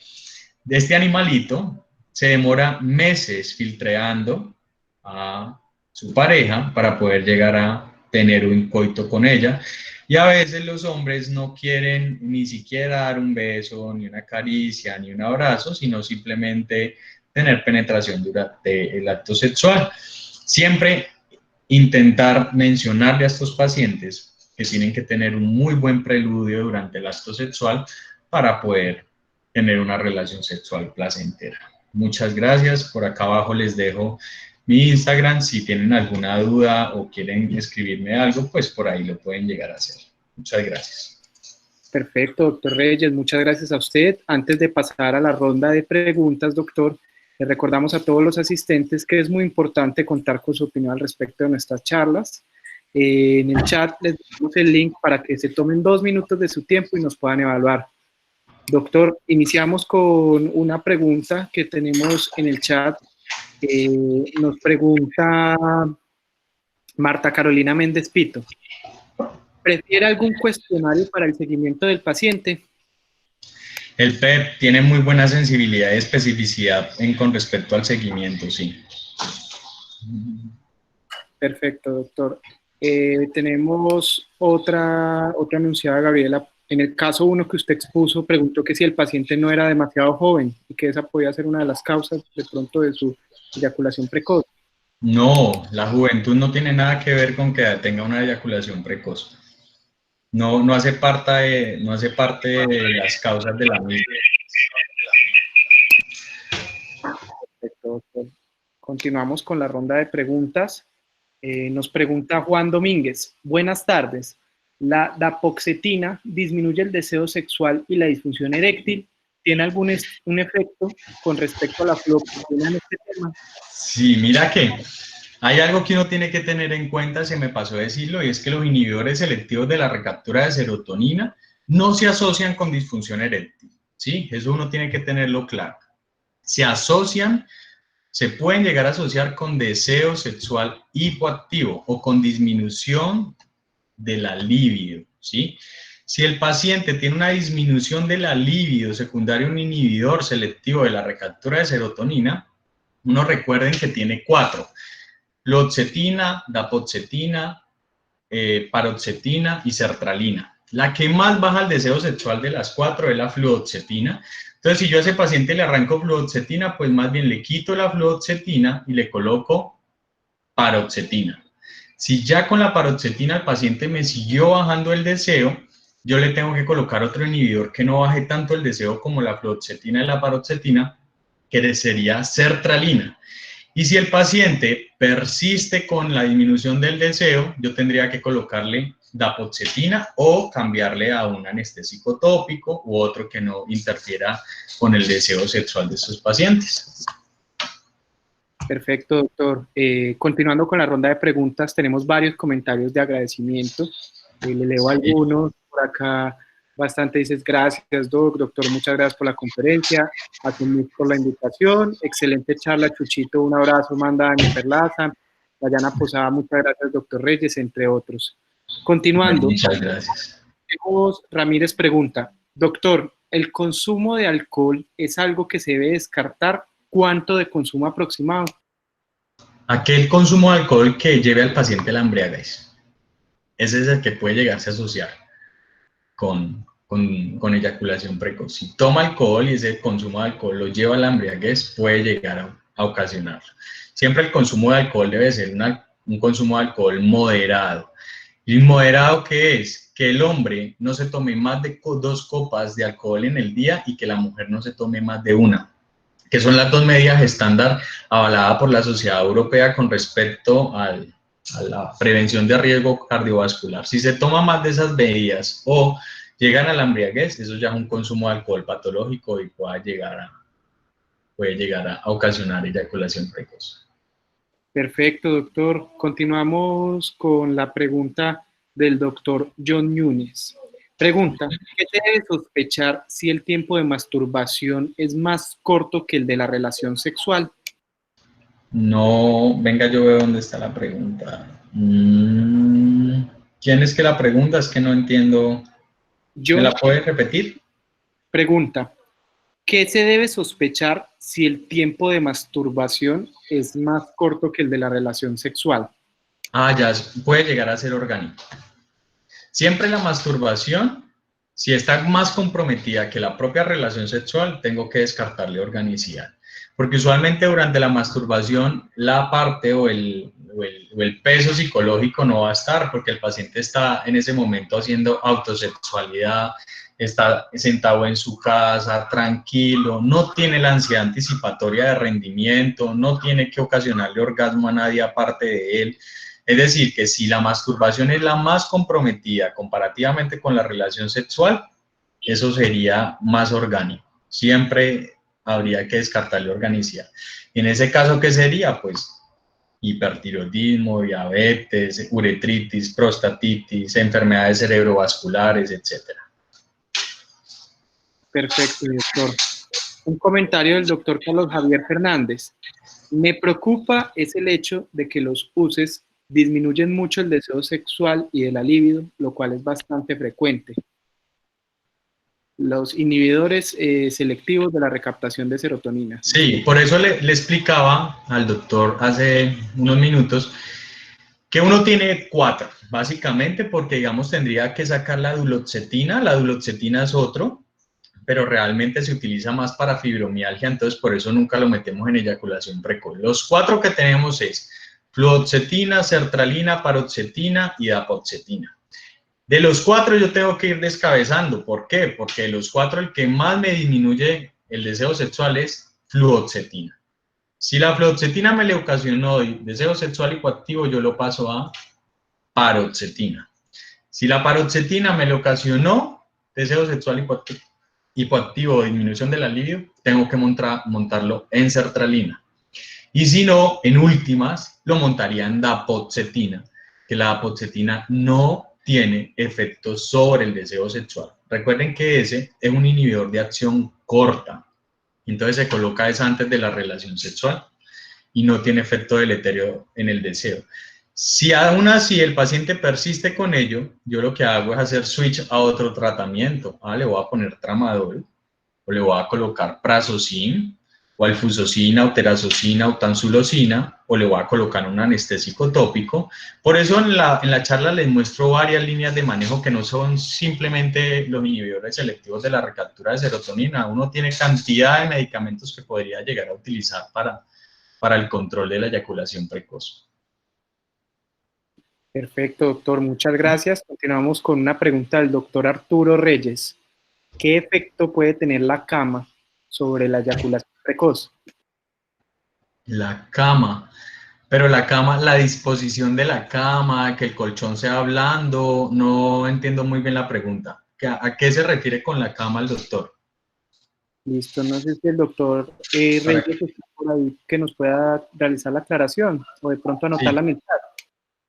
de este animalito se demora meses filtreando a su pareja para poder llegar a tener un coito con ella. Y a veces los hombres no quieren ni siquiera dar un beso, ni una caricia, ni un abrazo, sino simplemente tener penetración durante el acto sexual. Siempre intentar mencionarle a estos pacientes que tienen que tener un muy buen preludio durante el acto sexual para poder tener una relación sexual placentera. Muchas gracias. Por acá abajo les dejo mi Instagram. Si tienen alguna duda o quieren escribirme algo, pues por ahí lo pueden llegar a hacer. Muchas gracias. Perfecto, doctor Reyes, muchas gracias a usted. Antes de pasar a la ronda de preguntas, doctor, le recordamos a todos los asistentes que es muy importante contar con su opinión al respecto de nuestras charlas. En el chat les dejamos el link para que se tomen 2 minutos de su tiempo y nos puedan evaluar. Doctor, iniciamos con una pregunta que tenemos en el chat. Nos pregunta Marta Carolina Méndez Pito. ¿Prefiere algún cuestionario para el seguimiento del paciente? El PEP tiene muy buena sensibilidad y especificidad con respecto al seguimiento, sí. Perfecto, doctor. Tenemos otra anunciada, Gabriela. En el caso 1 que usted expuso, preguntó que si el paciente no era demasiado joven y que esa podía ser una de las causas de pronto de su eyaculación precoz. No, la juventud no tiene nada que ver con que tenga una eyaculación precoz. No hace parte de las causas de la misma. Perfecto, doctor. Continuamos con la ronda de preguntas. Nos pregunta Juan Domínguez. Buenas tardes. ¿La dapoxetina disminuye el deseo sexual y la disfunción eréctil? ¿Tiene algún un efecto con respecto a la fluoxetina en este tema? Sí, mira que hay algo que uno tiene que tener en cuenta, se me pasó a decirlo, y es que los inhibidores selectivos de la recaptura de serotonina no se asocian con disfunción eréctil, ¿sí? Eso uno tiene que tenerlo claro. Se pueden llegar a asociar con deseo sexual hipoactivo o con disminución de la libido, ¿sí? Si el paciente tiene una disminución de la libido secundaria a un inhibidor selectivo de la recaptura de serotonina, uno recuerden que tiene 4: fluoxetina, dapoxetina, paroxetina y sertralina. La que más baja el deseo sexual de las 4 es la fluoxetina. Entonces, si yo a ese paciente le arranco fluoxetina, pues más bien le quito la fluoxetina y le coloco paroxetina. Si ya con la paroxetina el paciente me siguió bajando el deseo, yo le tengo que colocar otro inhibidor que no baje tanto el deseo como la fluoxetina y la paroxetina, que sería sertralina. Y si el paciente persiste con la disminución del deseo, yo tendría que colocarle dapoxetina o cambiarle a un anestésico tópico u otro que no interfiera con el deseo sexual de estos pacientes. Perfecto, doctor. Continuando con la ronda de preguntas, tenemos varios comentarios de agradecimiento. Le leo algunos por acá. Bastante dices, gracias, doctor, muchas gracias por la conferencia, a ti por la invitación, excelente charla, Chuchito, un abrazo, manda Dani Perlaza, Dayana Posada, muchas gracias, doctor Reyes, entre otros. Continuando, Muchas gracias. Ramírez pregunta, doctor, ¿el consumo de alcohol es algo que se debe descartar? ¿Cuánto de consumo aproximado? Aquel consumo de alcohol que lleve al paciente a la embriaguez. Ese es el que puede llegarse a asociar con eyaculación precoz. Si toma alcohol y ese consumo de alcohol lo lleva a la embriaguez, puede llegar a ocasionarlo. Siempre el consumo de alcohol debe ser un consumo de alcohol moderado. ¿Y moderado qué es? Que el hombre no se tome más de 2 copas de alcohol en el día y que la mujer no se tome más de 1, que son las 2 medidas estándar avaladas por la Sociedad Europea con respecto a la prevención de riesgo cardiovascular. Si se toma más de esas medidas o llegan a la embriaguez, eso ya es un consumo de alcohol patológico y puede llegar a ocasionar eyaculación precoz. Perfecto, doctor. Continuamos con la pregunta del doctor John Núñez. Pregunta, ¿qué se debe sospechar si el tiempo de masturbación es más corto que el de la relación sexual? No, venga, yo veo dónde está la pregunta. ¿Quién es que la pregunta? Es que no entiendo. ¿Me la puede repetir? Pregunta, ¿qué se debe sospechar si el tiempo de masturbación es más corto que el de la relación sexual? Ya, puede llegar a ser orgánico. Siempre la masturbación, si está más comprometida que la propia relación sexual, tengo que descartarle organicidad. Porque usualmente durante la masturbación la parte o el peso psicológico no va a estar, porque el paciente está en ese momento haciendo autosexualidad, está sentado en su casa, tranquilo, no tiene la ansiedad anticipatoria de rendimiento, no tiene que ocasionarle orgasmo a nadie aparte de él. Es decir, que si la masturbación es la más comprometida comparativamente con la relación sexual, eso sería más orgánico. Siempre habría que descartarle organicidad. En ese caso, ¿qué sería? Pues hipertiroidismo, diabetes, uretritis, prostatitis, enfermedades cerebrovasculares, etc. Perfecto, doctor. Un comentario del doctor Carlos Javier Fernández. Me preocupa es el hecho de que los uses disminuyen mucho el deseo sexual y de la libido, lo cual es bastante frecuente. Los inhibidores selectivos de la recaptación de serotonina. Sí, por eso le explicaba al doctor hace unos minutos que uno tiene 4, básicamente, porque digamos tendría que sacar la duloxetina es otro, pero realmente se utiliza más para fibromialgia, entonces por eso nunca lo metemos en eyaculación precoz. Los 4 que tenemos es fluoxetina, sertralina, paroxetina y dapoxetina. De los 4 yo tengo que ir descabezando. ¿Por qué? Porque de los 4 el que más me disminuye el deseo sexual es fluoxetina. Si la fluoxetina me le ocasionó deseo sexual hipoactivo, yo lo paso a paroxetina. Si la paroxetina me le ocasionó deseo sexual hipoactivo o disminución de la libido, tengo que montarlo en sertralina. Y si no, en últimas, lo montaría en dapoxetina, que la dapoxetina no tiene efectos sobre el deseo sexual. Recuerden que ese es un inhibidor de acción corta, entonces se coloca esa antes de la relación sexual y no tiene efecto deleterio en el deseo. Si aún así el paciente persiste con ello, yo lo que hago es hacer switch a otro tratamiento. Le voy a poner tramadol, o le voy a colocar prazosin, o alfusocina, o terazocina, o tansulosina, o le voy a colocar un anestésico tópico. Por eso en la charla les muestro varias líneas de manejo que no son simplemente los inhibidores selectivos de la recaptura de serotonina. Uno tiene cantidad de medicamentos que podría llegar a utilizar para el control de la eyaculación precoz. Perfecto, doctor. Muchas gracias. Continuamos con una pregunta del doctor Arturo Reyes. ¿Qué efecto puede tener la cama sobre la eyaculación precoz? La cama. Pero la cama, la disposición de la cama, que el colchón sea blando, no entiendo muy bien la pregunta. ¿A qué se refiere con la cama el doctor? Listo, no sé si el doctor Reyes está por ahí que nos pueda realizar la aclaración o de pronto anotar la mitad.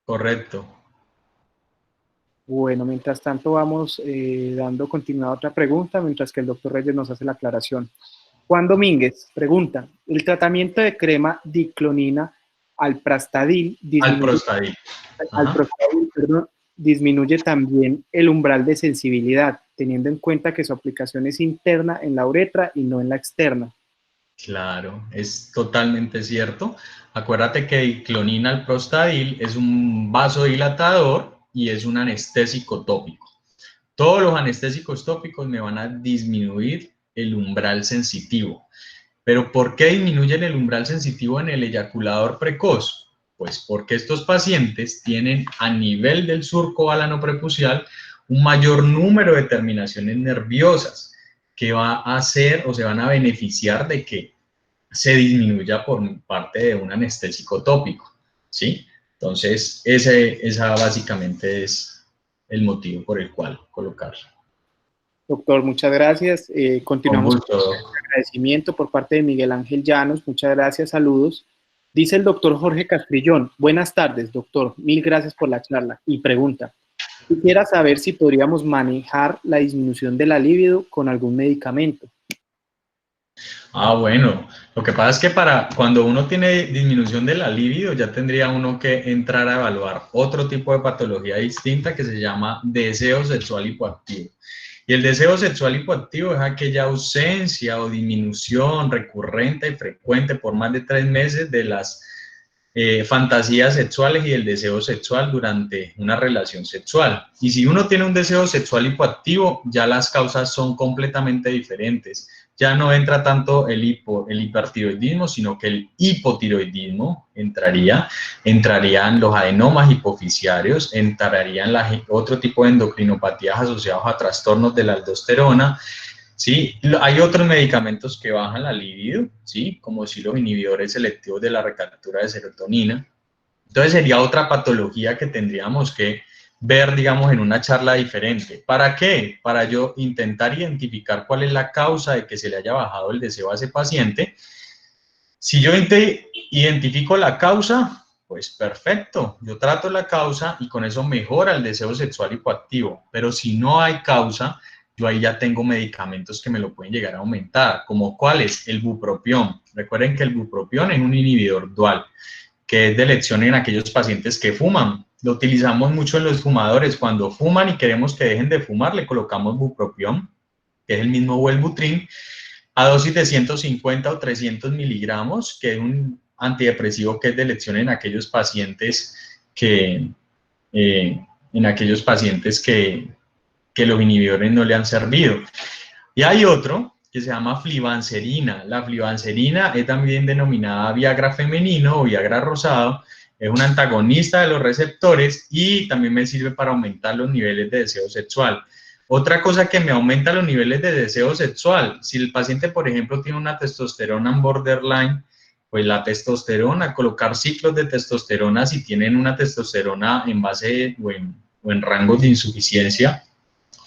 Correcto. Bueno, mientras tanto vamos dando continuidad a otra pregunta, mientras que el doctor Reyes nos hace la aclaración. Juan Domínguez pregunta, ¿el tratamiento de crema diclonina alprastadil disminuye también el umbral de sensibilidad, teniendo en cuenta que su aplicación es interna en la uretra y no en la externa? Claro, es totalmente cierto. Acuérdate que diclonina alprostadil es un vasodilatador y es un anestésico tópico. Todos los anestésicos tópicos me van a disminuir el umbral sensitivo. ¿Pero por qué disminuyen el umbral sensitivo en el eyaculador precoz? Pues porque estos pacientes tienen a nivel del surco balanoprepucial un mayor número de terminaciones nerviosas que va a hacer o se van a beneficiar de que se disminuya por parte de un anestésico tópico, ¿sí? Entonces, esa básicamente es el motivo por el cual colocarlo. Doctor, muchas gracias. Continuamos con el agradecimiento por parte de Miguel Ángel Llanos. Muchas gracias, saludos. Dice el doctor Jorge Castrillón, buenas tardes, doctor, mil gracias por la charla. Y pregunta, quisiera saber si podríamos manejar la disminución de la libido con algún medicamento. Bueno, lo que pasa es que cuando uno tiene disminución de la libido, ya tendría uno que entrar a evaluar otro tipo de patología distinta que se llama deseo sexual hipoactivo. Y el deseo sexual hipoactivo es aquella ausencia o disminución recurrente y frecuente por más de 3 meses de las fantasías sexuales y el deseo sexual durante una relación sexual. Y si uno tiene un deseo sexual hipoactivo, ya las causas son completamente diferentes. Ya no entra tanto el hipertiroidismo, sino que el hipotiroidismo entrarían los adenomas hipofisiarios, entrarían otro tipo de endocrinopatías asociados a trastornos de la aldosterona. Sí, hay otros medicamentos que bajan la libido, ¿sí? Como si los inhibidores selectivos de la recaptura de serotonina. Entonces sería otra patología que tendríamos que ver, digamos, en una charla diferente. ¿Para qué? Para yo intentar identificar cuál es la causa de que se le haya bajado el deseo a ese paciente. Si yo identifico la causa, pues perfecto, yo trato la causa y con eso mejora el deseo sexual hipoactivo. Pero si no hay causa, yo ahí ya tengo medicamentos que me lo pueden llegar a aumentar, como ¿cuáles? El bupropión. Recuerden que el bupropión es un inhibidor dual, que es de elección en aquellos pacientes que fuman. Lo utilizamos mucho en los fumadores. Cuando fuman y queremos que dejen de fumar, le colocamos bupropión, que es el mismo Wellbutrin, a dosis de 150 o 300 miligramos, que es un antidepresivo que es de elección en aquellos pacientes que los inhibidores no le han servido. Y hay otro que se llama flibanserina. La flibanserina es también denominada Viagra femenino o Viagra rosado, es un antagonista de los receptores y también me sirve para aumentar los niveles de deseo sexual. Otra cosa que me aumenta los niveles de deseo sexual, si el paciente, por ejemplo, tiene una testosterona en borderline, pues la testosterona, colocar ciclos de testosterona si tienen una testosterona en base o en rangos de insuficiencia,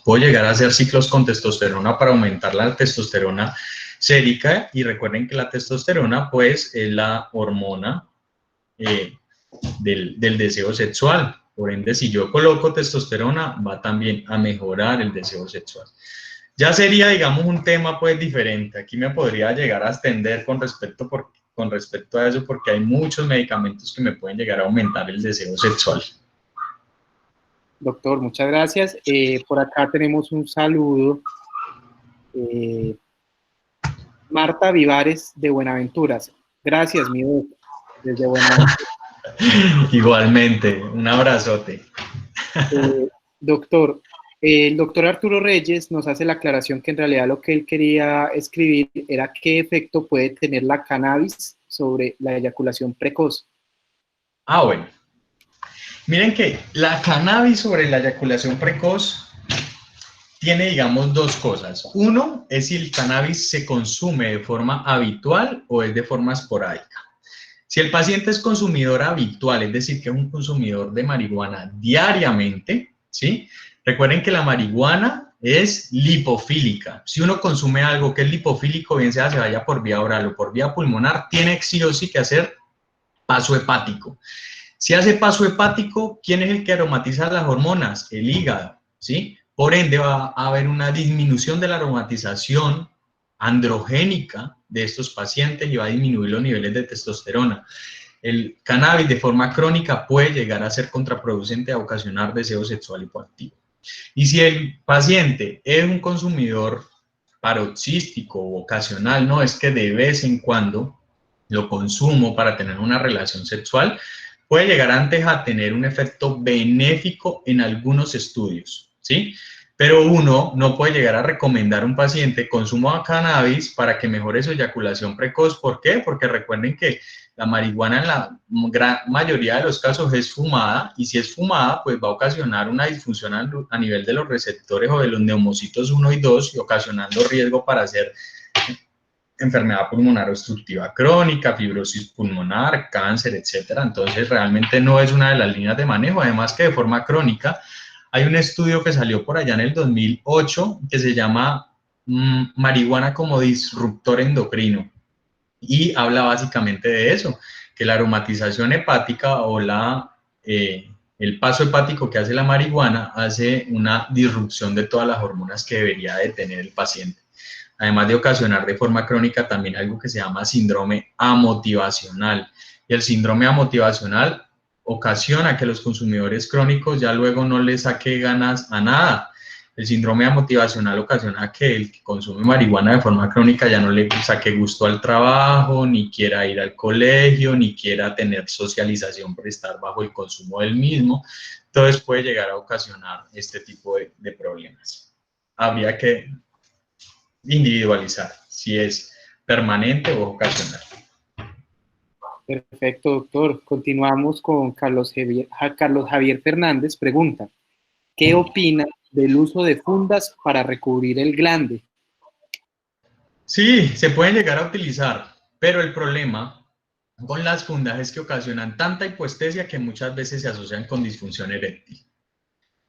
puedo llegar a hacer ciclos con testosterona para aumentar la testosterona sérica. Y recuerden que la testosterona pues es la hormona del deseo sexual. Por ende, si yo coloco testosterona, va también a mejorar el deseo sexual. Ya sería, digamos, un tema pues diferente. Aquí me podría llegar a extender con respecto a eso, porque hay muchos medicamentos que me pueden llegar a aumentar el deseo sexual. Doctor, muchas gracias. Por acá tenemos un saludo. Marta Vivares de Buenaventuras. Gracias, mi doctor, desde Buenaventuras. Igualmente, un abrazote. Doctor, el doctor Arturo Reyes nos hace la aclaración que en realidad lo que él quería escribir era qué efecto puede tener la cannabis sobre la eyaculación precoz. Bueno. Miren que la cannabis sobre la eyaculación precoz tiene, digamos, dos cosas. Uno es si el cannabis se consume de forma habitual o es de forma esporádica. Si el paciente es consumidor habitual, es decir, que es un consumidor de marihuana diariamente, ¿sí? Recuerden que la marihuana es lipofílica. Si uno consume algo que es lipofílico, bien sea se vaya por vía oral o por vía pulmonar, tiene sí o sí que hacer paso hepático. Si hace paso hepático, ¿quién es el que aromatiza las hormonas? El hígado, ¿sí? Por ende, va a haber una disminución de la aromatización androgénica de estos pacientes y va a disminuir los niveles de testosterona. El cannabis de forma crónica puede llegar a ser contraproducente a ocasionar deseo sexual hipoactivo. Y si el paciente es un consumidor paroxístico o ocasional, no es que de vez en cuando lo consumo para tener una relación sexual, puede llegar antes a tener un efecto benéfico en algunos estudios, ¿sí? Pero uno no puede llegar a recomendar a un paciente consumo de cannabis para que mejore su eyaculación precoz. ¿Por qué? Porque recuerden que la marihuana en la gran mayoría de los casos es fumada, y si es fumada, pues va a ocasionar una disfunción a nivel de los receptores o de los neumocitos 1 y 2, y ocasionando riesgo para hacer enfermedad pulmonar obstructiva crónica, fibrosis pulmonar, cáncer, etcétera. Entonces, realmente no es una de las líneas de manejo, además que de forma crónica. Hay un estudio que salió por allá en el 2008 que se llama marihuana como disruptor endocrino, y habla básicamente de eso, que la aromatización hepática o el paso hepático que hace la marihuana hace una disrupción de todas las hormonas que debería de tener el paciente, además de ocasionar de forma crónica también algo que se llama síndrome amotivacional. Y el síndrome amotivacional ocasiona que los consumidores crónicos ya luego no les saque ganas a nada. El síndrome amotivacional ocasiona que el que consume marihuana de forma crónica ya no le saque gusto al trabajo, ni quiera ir al colegio, ni quiera tener socialización por estar bajo el consumo del mismo. Entonces puede llegar a ocasionar este tipo de problemas. Habría que individualizar si es permanente o ocasional. Perfecto, doctor. Continuamos con Carlos Javier Fernández. Pregunta, ¿qué opina del uso de fundas para recubrir el glande? Sí, se pueden llegar a utilizar, pero el problema con las fundas es que ocasionan tanta hipoestesia que muchas veces se asocian con disfunción eréctil.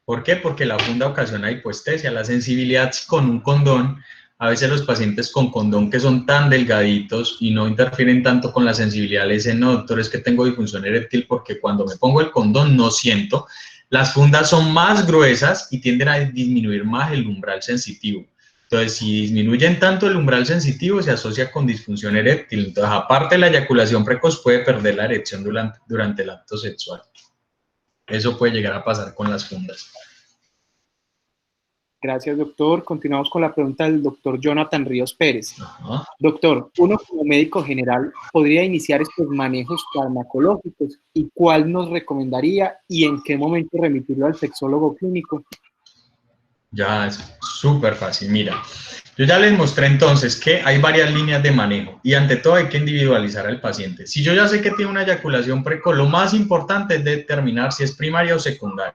¿Por qué? Porque la funda ocasiona hipoestesia. La sensibilidad con un condón, a veces los pacientes con condón que son tan delgaditos y no interfieren tanto con la sensibilidad, le dicen, no, doctor, es que tengo disfunción eréctil porque cuando me pongo el condón no siento. Las fundas son más gruesas y tienden a disminuir más el umbral sensitivo. Entonces, si disminuyen tanto el umbral sensitivo, se asocia con disfunción eréctil. Entonces, aparte de la eyaculación precoz, puede perder la erección durante el acto sexual. Eso puede llegar a pasar con las fundas. Gracias, doctor. Continuamos con la pregunta del doctor Jonathan Ríos Pérez. Ajá. Doctor, uno como médico general podría iniciar estos manejos farmacológicos, ¿y cuál nos recomendaría y en qué momento remitirlo al sexólogo clínico? Ya es súper fácil. Mira, yo ya les mostré entonces que hay varias líneas de manejo y ante todo hay que individualizar al paciente. Si yo ya sé que tiene una eyaculación precoz, lo más importante es determinar si es primaria o secundaria.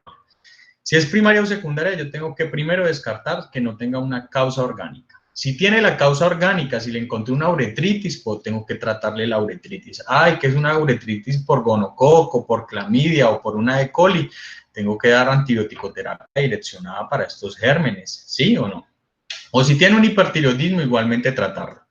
Si es primaria o secundaria, yo tengo que primero descartar que no tenga una causa orgánica. Si tiene la causa orgánica, si le encontré una uretritis, pues tengo que tratarle la uretritis. Ay, que es una uretritis por gonococo, por clamidia o por una E. coli, tengo que dar antibiótico-terapia direccionada para estos gérmenes, ¿sí o no? O si tiene un hipertiroidismo, igualmente tratarlo.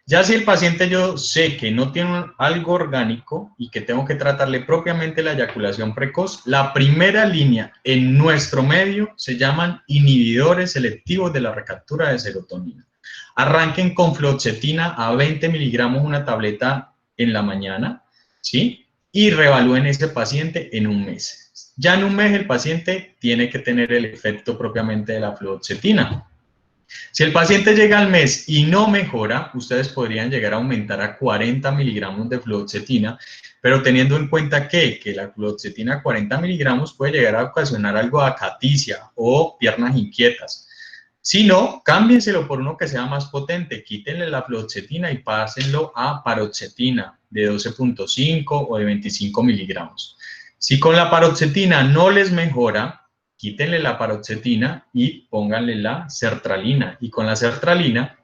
Ya si el paciente yo sé que no tiene algo orgánico y que tengo que tratarle propiamente la eyaculación precoz, la primera línea en nuestro medio se llaman inhibidores selectivos de la recaptura de serotonina. Arranquen con fluoxetina a 20 miligramos una tableta en la mañana, ¿sí? Y reevalúen ese paciente en un mes. Ya en un mes el paciente tiene que tener el efecto propiamente de la fluoxetina. Si el paciente llega al mes y no mejora, ustedes podrían llegar a aumentar a 40 miligramos de fluoxetina, pero teniendo en cuenta que la fluoxetina a 40 miligramos puede llegar a ocasionar algo de acaticia o piernas inquietas. Si no, cámbienselo por uno que sea más potente, quítenle la fluoxetina y pásenlo a paroxetina de 12.5 o de 25 miligramos. Si con la paroxetina no les mejora, quítenle la paroxetina y pónganle la sertralina. Y con la sertralina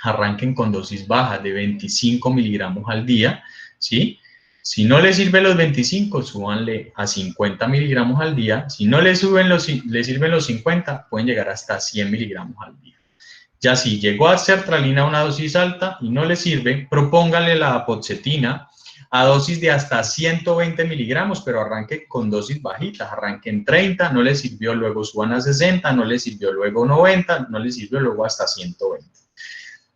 arranquen con dosis bajas de 25 miligramos al día, ¿sí? Si no les sirven los 25, súbanle a 50 miligramos al día. Si no les sirven los 50, pueden llegar hasta 100 miligramos al día. Ya si llegó a sertralina a una dosis alta y no les sirve, propónganle la apoxetina a dosis de hasta 120 miligramos, pero arranque con dosis bajitas, arranque en 30, no le sirvió, luego suban a 60, no le sirvió, luego 90, no le sirvió, luego hasta 120.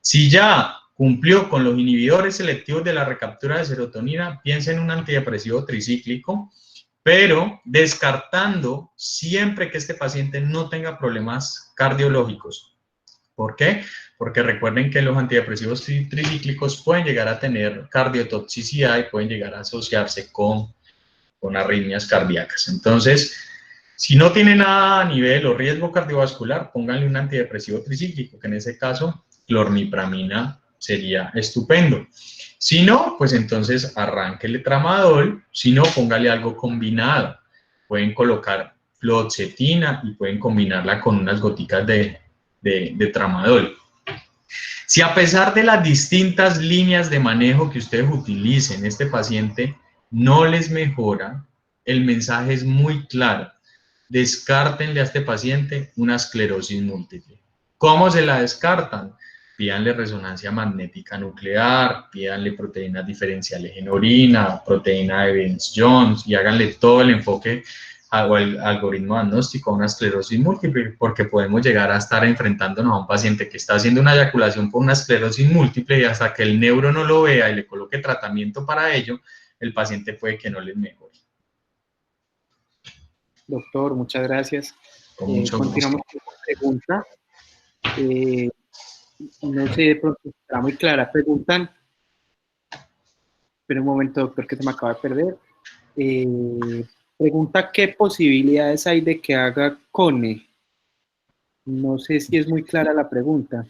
Si ya cumplió con los inhibidores selectivos de la recaptura de serotonina, piensa en un antidepresivo tricíclico, pero descartando siempre que este paciente no tenga problemas cardiológicos. ¿Por qué? Porque recuerden que los antidepresivos tricíclicos pueden llegar a tener cardiotoxicidad y pueden llegar a asociarse con arritmias cardíacas. Entonces, si no tiene nada a nivel o riesgo cardiovascular, pónganle un antidepresivo tricíclico, que en ese caso, clornipramina sería estupendo. Si no, pues entonces arránquele tramadol, si no, póngale algo combinado. Pueden colocar fluoxetina y pueden combinarla con unas goticas de tramadol. Si a pesar de las distintas líneas de manejo que ustedes utilicen, este paciente no les mejora, el mensaje es muy claro. Descártenle a este paciente una esclerosis múltiple. ¿Cómo se la descartan? Pídanle resonancia magnética nuclear, pídanle proteínas diferenciales en orina, proteína de Benz-Jones y háganle todo el enfoque o el algoritmo diagnóstico a una esclerosis múltiple, porque podemos llegar a estar enfrentándonos a un paciente que está haciendo una eyaculación por una esclerosis múltiple y hasta que el neuro no lo vea y le coloque tratamiento para ello, el paciente puede que no les mejore. Doctor, muchas gracias. Con mucho gusto. Continuamos con la pregunta. No sé, de pronto está muy clara. Preguntan, espera un momento, doctor, que se me acaba de perder. Pregunta, ¿qué posibilidades hay de que haga CONE? No sé si es muy clara la pregunta.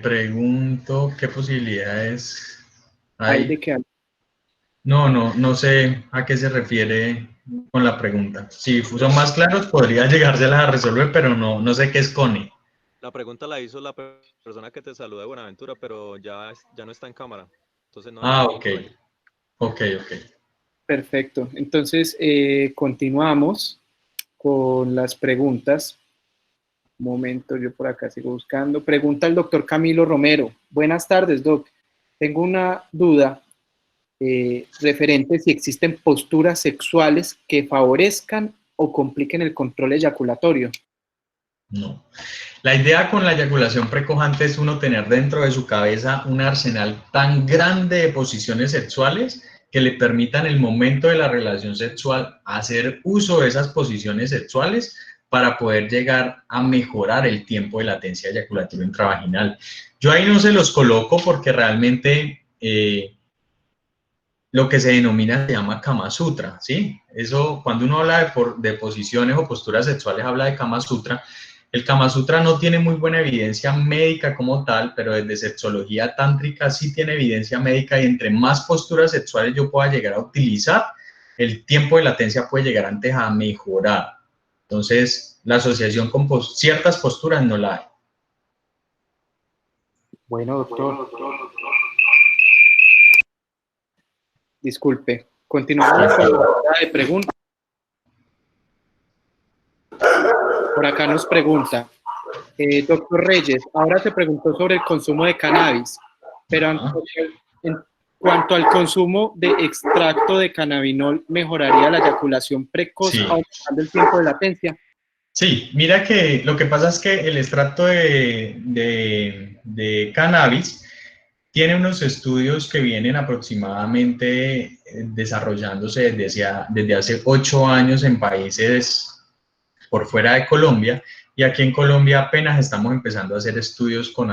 Pregunto, ¿qué posibilidades Hay de que haga. No sé a qué se refiere con la pregunta. Si son más claros, podría llegárselas a resolver, pero no sé qué es CONE. La pregunta la hizo la persona que te saluda de Buenaventura, pero ya no está en cámara. Entonces no ok. Perfecto. Entonces, continuamos con las preguntas. Un momento, yo por acá sigo buscando. Pregunta el doctor Camilo Romero. Buenas tardes, doc. Tengo una duda referente si existen posturas sexuales que favorezcan o compliquen el control eyaculatorio. No. La idea con la eyaculación precojante es uno tener dentro de su cabeza un arsenal tan grande de posiciones sexuales que le permitan en el momento de la relación sexual hacer uso de esas posiciones sexuales para poder llegar a mejorar el tiempo de latencia eyaculatoria intravaginal. Yo ahí no se los coloco porque realmente lo que se denomina se llama Kama Sutra, ¿sí? Eso, cuando uno habla de posiciones o posturas sexuales, habla de Kama Sutra. El Kama Sutra no tiene muy buena evidencia médica como tal, pero desde sexología tántrica sí tiene evidencia médica y entre más posturas sexuales yo pueda llegar a utilizar, el tiempo de latencia puede llegar antes a mejorar. Entonces, la asociación con ciertas posturas no la hay. Bueno, doctor. Disculpe. Continuamos con la ronda de preguntas. Por acá nos pregunta, doctor Reyes, ahora se preguntó sobre el consumo de cannabis, pero en cuanto al consumo de extracto de cannabinol, ¿mejoraría la eyaculación precoz aumentando el tiempo de latencia? Sí, mira que lo que pasa es que el extracto de cannabis tiene unos estudios que vienen aproximadamente desarrollándose desde hace 8 años en países por fuera de Colombia, y aquí en Colombia apenas estamos empezando a hacer estudios con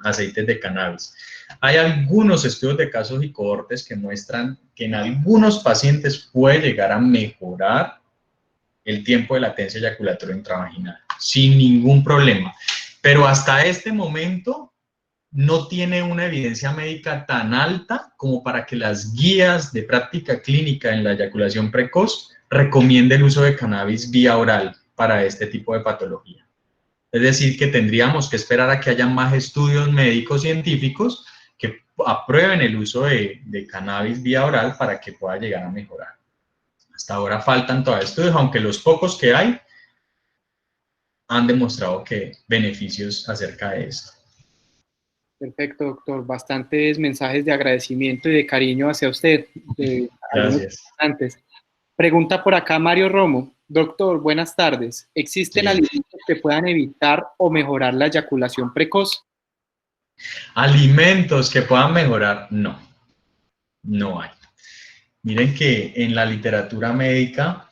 aceites de cannabis. Hay algunos estudios de casos y cohortes que muestran que en algunos pacientes puede llegar a mejorar el tiempo de latencia eyaculatoria intravaginal, sin ningún problema. Pero hasta este momento no tiene una evidencia médica tan alta como para que las guías de práctica clínica en la eyaculación precoz recomiende el uso de cannabis vía oral para este tipo de patología. Es decir, que tendríamos que esperar a que haya más estudios médicos científicos que aprueben el uso de cannabis vía oral para que pueda llegar a mejorar. Hasta ahora faltan todavía estudios, aunque los pocos que hay han demostrado que beneficios acerca de esto. Perfecto, doctor. Bastantes mensajes de agradecimiento y de cariño hacia usted. Gracias. Antes. Pregunta por acá Mario Romo. Doctor, buenas tardes. ¿Existen Sí. alimentos que puedan evitar o mejorar la eyaculación precoz? Alimentos que puedan mejorar, no, no hay. Miren que en la literatura médica,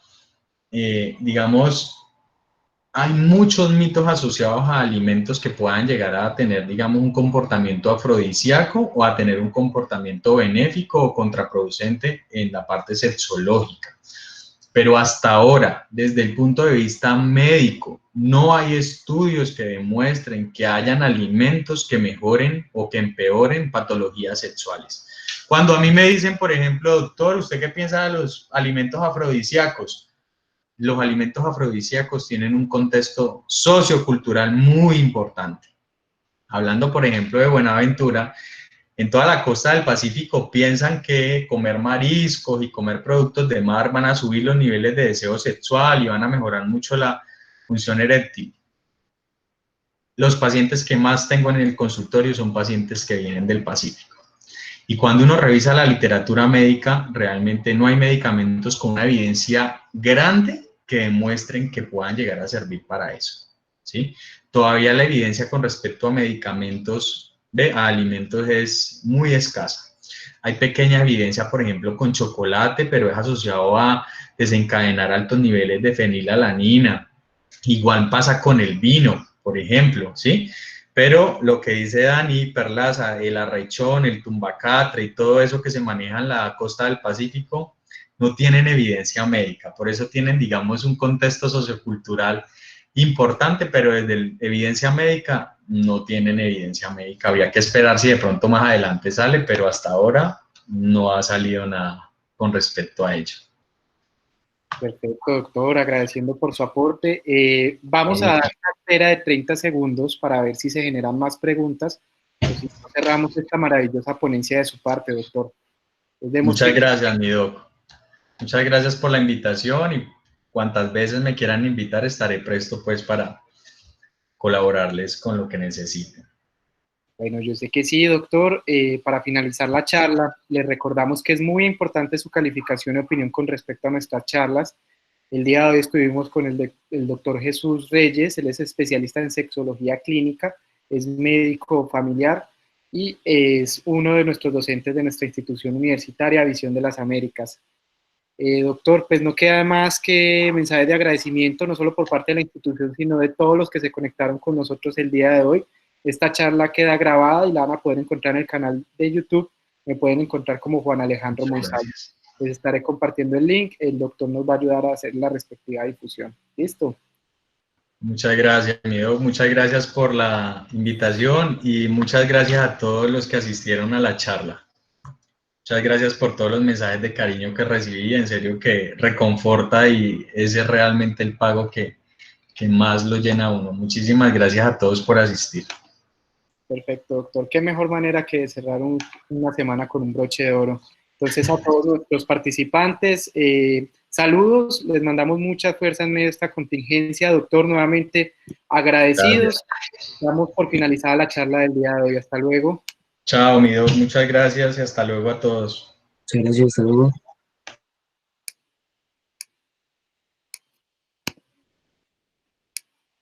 digamos, hay muchos mitos asociados a alimentos que puedan llegar a tener, digamos, un comportamiento afrodisíaco o a tener un comportamiento benéfico o contraproducente en la parte sexológica. Pero hasta ahora, desde el punto de vista médico, no hay estudios que demuestren que hayan alimentos que mejoren o que empeoren patologías sexuales. Cuando a mí me dicen, por ejemplo, doctor, ¿usted qué piensa de los alimentos afrodisíacos? Los alimentos afrodisíacos tienen un contexto sociocultural muy importante. Hablando, por ejemplo, de Buenaventura, en toda la costa del Pacífico piensan que comer mariscos y comer productos de mar van a subir los niveles de deseo sexual y van a mejorar mucho la función eréctil. Los pacientes que más tengo en el consultorio son pacientes que vienen del Pacífico. Y cuando uno revisa la literatura médica, realmente no hay medicamentos con una evidencia grande que demuestren que puedan llegar a servir para eso, ¿sí? Todavía la evidencia con respecto a medicamentos, a alimentos es muy escasa. Hay pequeña evidencia, por ejemplo, con chocolate, pero es asociado a desencadenar altos niveles de fenilalanina. Igual pasa con el vino, por ejemplo, ¿sí? Pero lo que dice Dani Perlaza, el arrechón, el tumbacatre y todo eso que se maneja en la costa del Pacífico, no tienen evidencia médica. Por eso tienen, digamos, un contexto sociocultural importante, pero desde evidencia médica no tienen evidencia médica. Habría que esperar si de pronto más adelante sale, pero hasta ahora no ha salido nada con respecto a ello. Perfecto, doctor, agradeciendo por su aporte. Vamos a dar una espera de 30 segundos para ver si se generan más preguntas, o si no cerramos esta maravillosa ponencia de su parte, doctor. Muchas gracias, mi doc. Muchas gracias por la invitación y cuantas veces me quieran invitar estaré presto pues para colaborarles con lo que necesiten. Bueno, yo sé que sí, doctor. Para finalizar la charla, les recordamos que es muy importante su calificación y opinión con respecto a nuestras charlas. El día de hoy estuvimos con el doctor Jesús Reyes, él es especialista en sexología clínica, es médico familiar y es uno de nuestros docentes de nuestra institución universitaria Visión de las Américas. Doctor, pues no queda más que mensajes de agradecimiento, no solo por parte de la institución, sino de todos los que se conectaron con nosotros el día de hoy. Esta charla queda grabada y la van a poder encontrar en el canal de YouTube. Me pueden encontrar como Juan Alejandro Monsalve. Les estaré compartiendo el link. El doctor nos va a ayudar a hacer la respectiva difusión. ¿Listo? Muchas gracias, mi doc. Muchas gracias por la invitación y muchas gracias a todos los que asistieron a la charla. Muchas gracias por todos los mensajes de cariño que recibí. En serio que reconforta y ese es realmente el pago que más lo llena a uno. Muchísimas gracias a todos por asistir. Perfecto, doctor. Qué mejor manera que cerrar una semana con un broche de oro. Entonces, a todos los participantes, saludos, les mandamos mucha fuerza en medio de esta contingencia. Doctor, nuevamente agradecidos. Gracias. Damos por finalizada la charla del día de hoy. Hasta luego. Chao, mi doc. Muchas gracias y hasta luego a todos. Muchas gracias, hasta luego.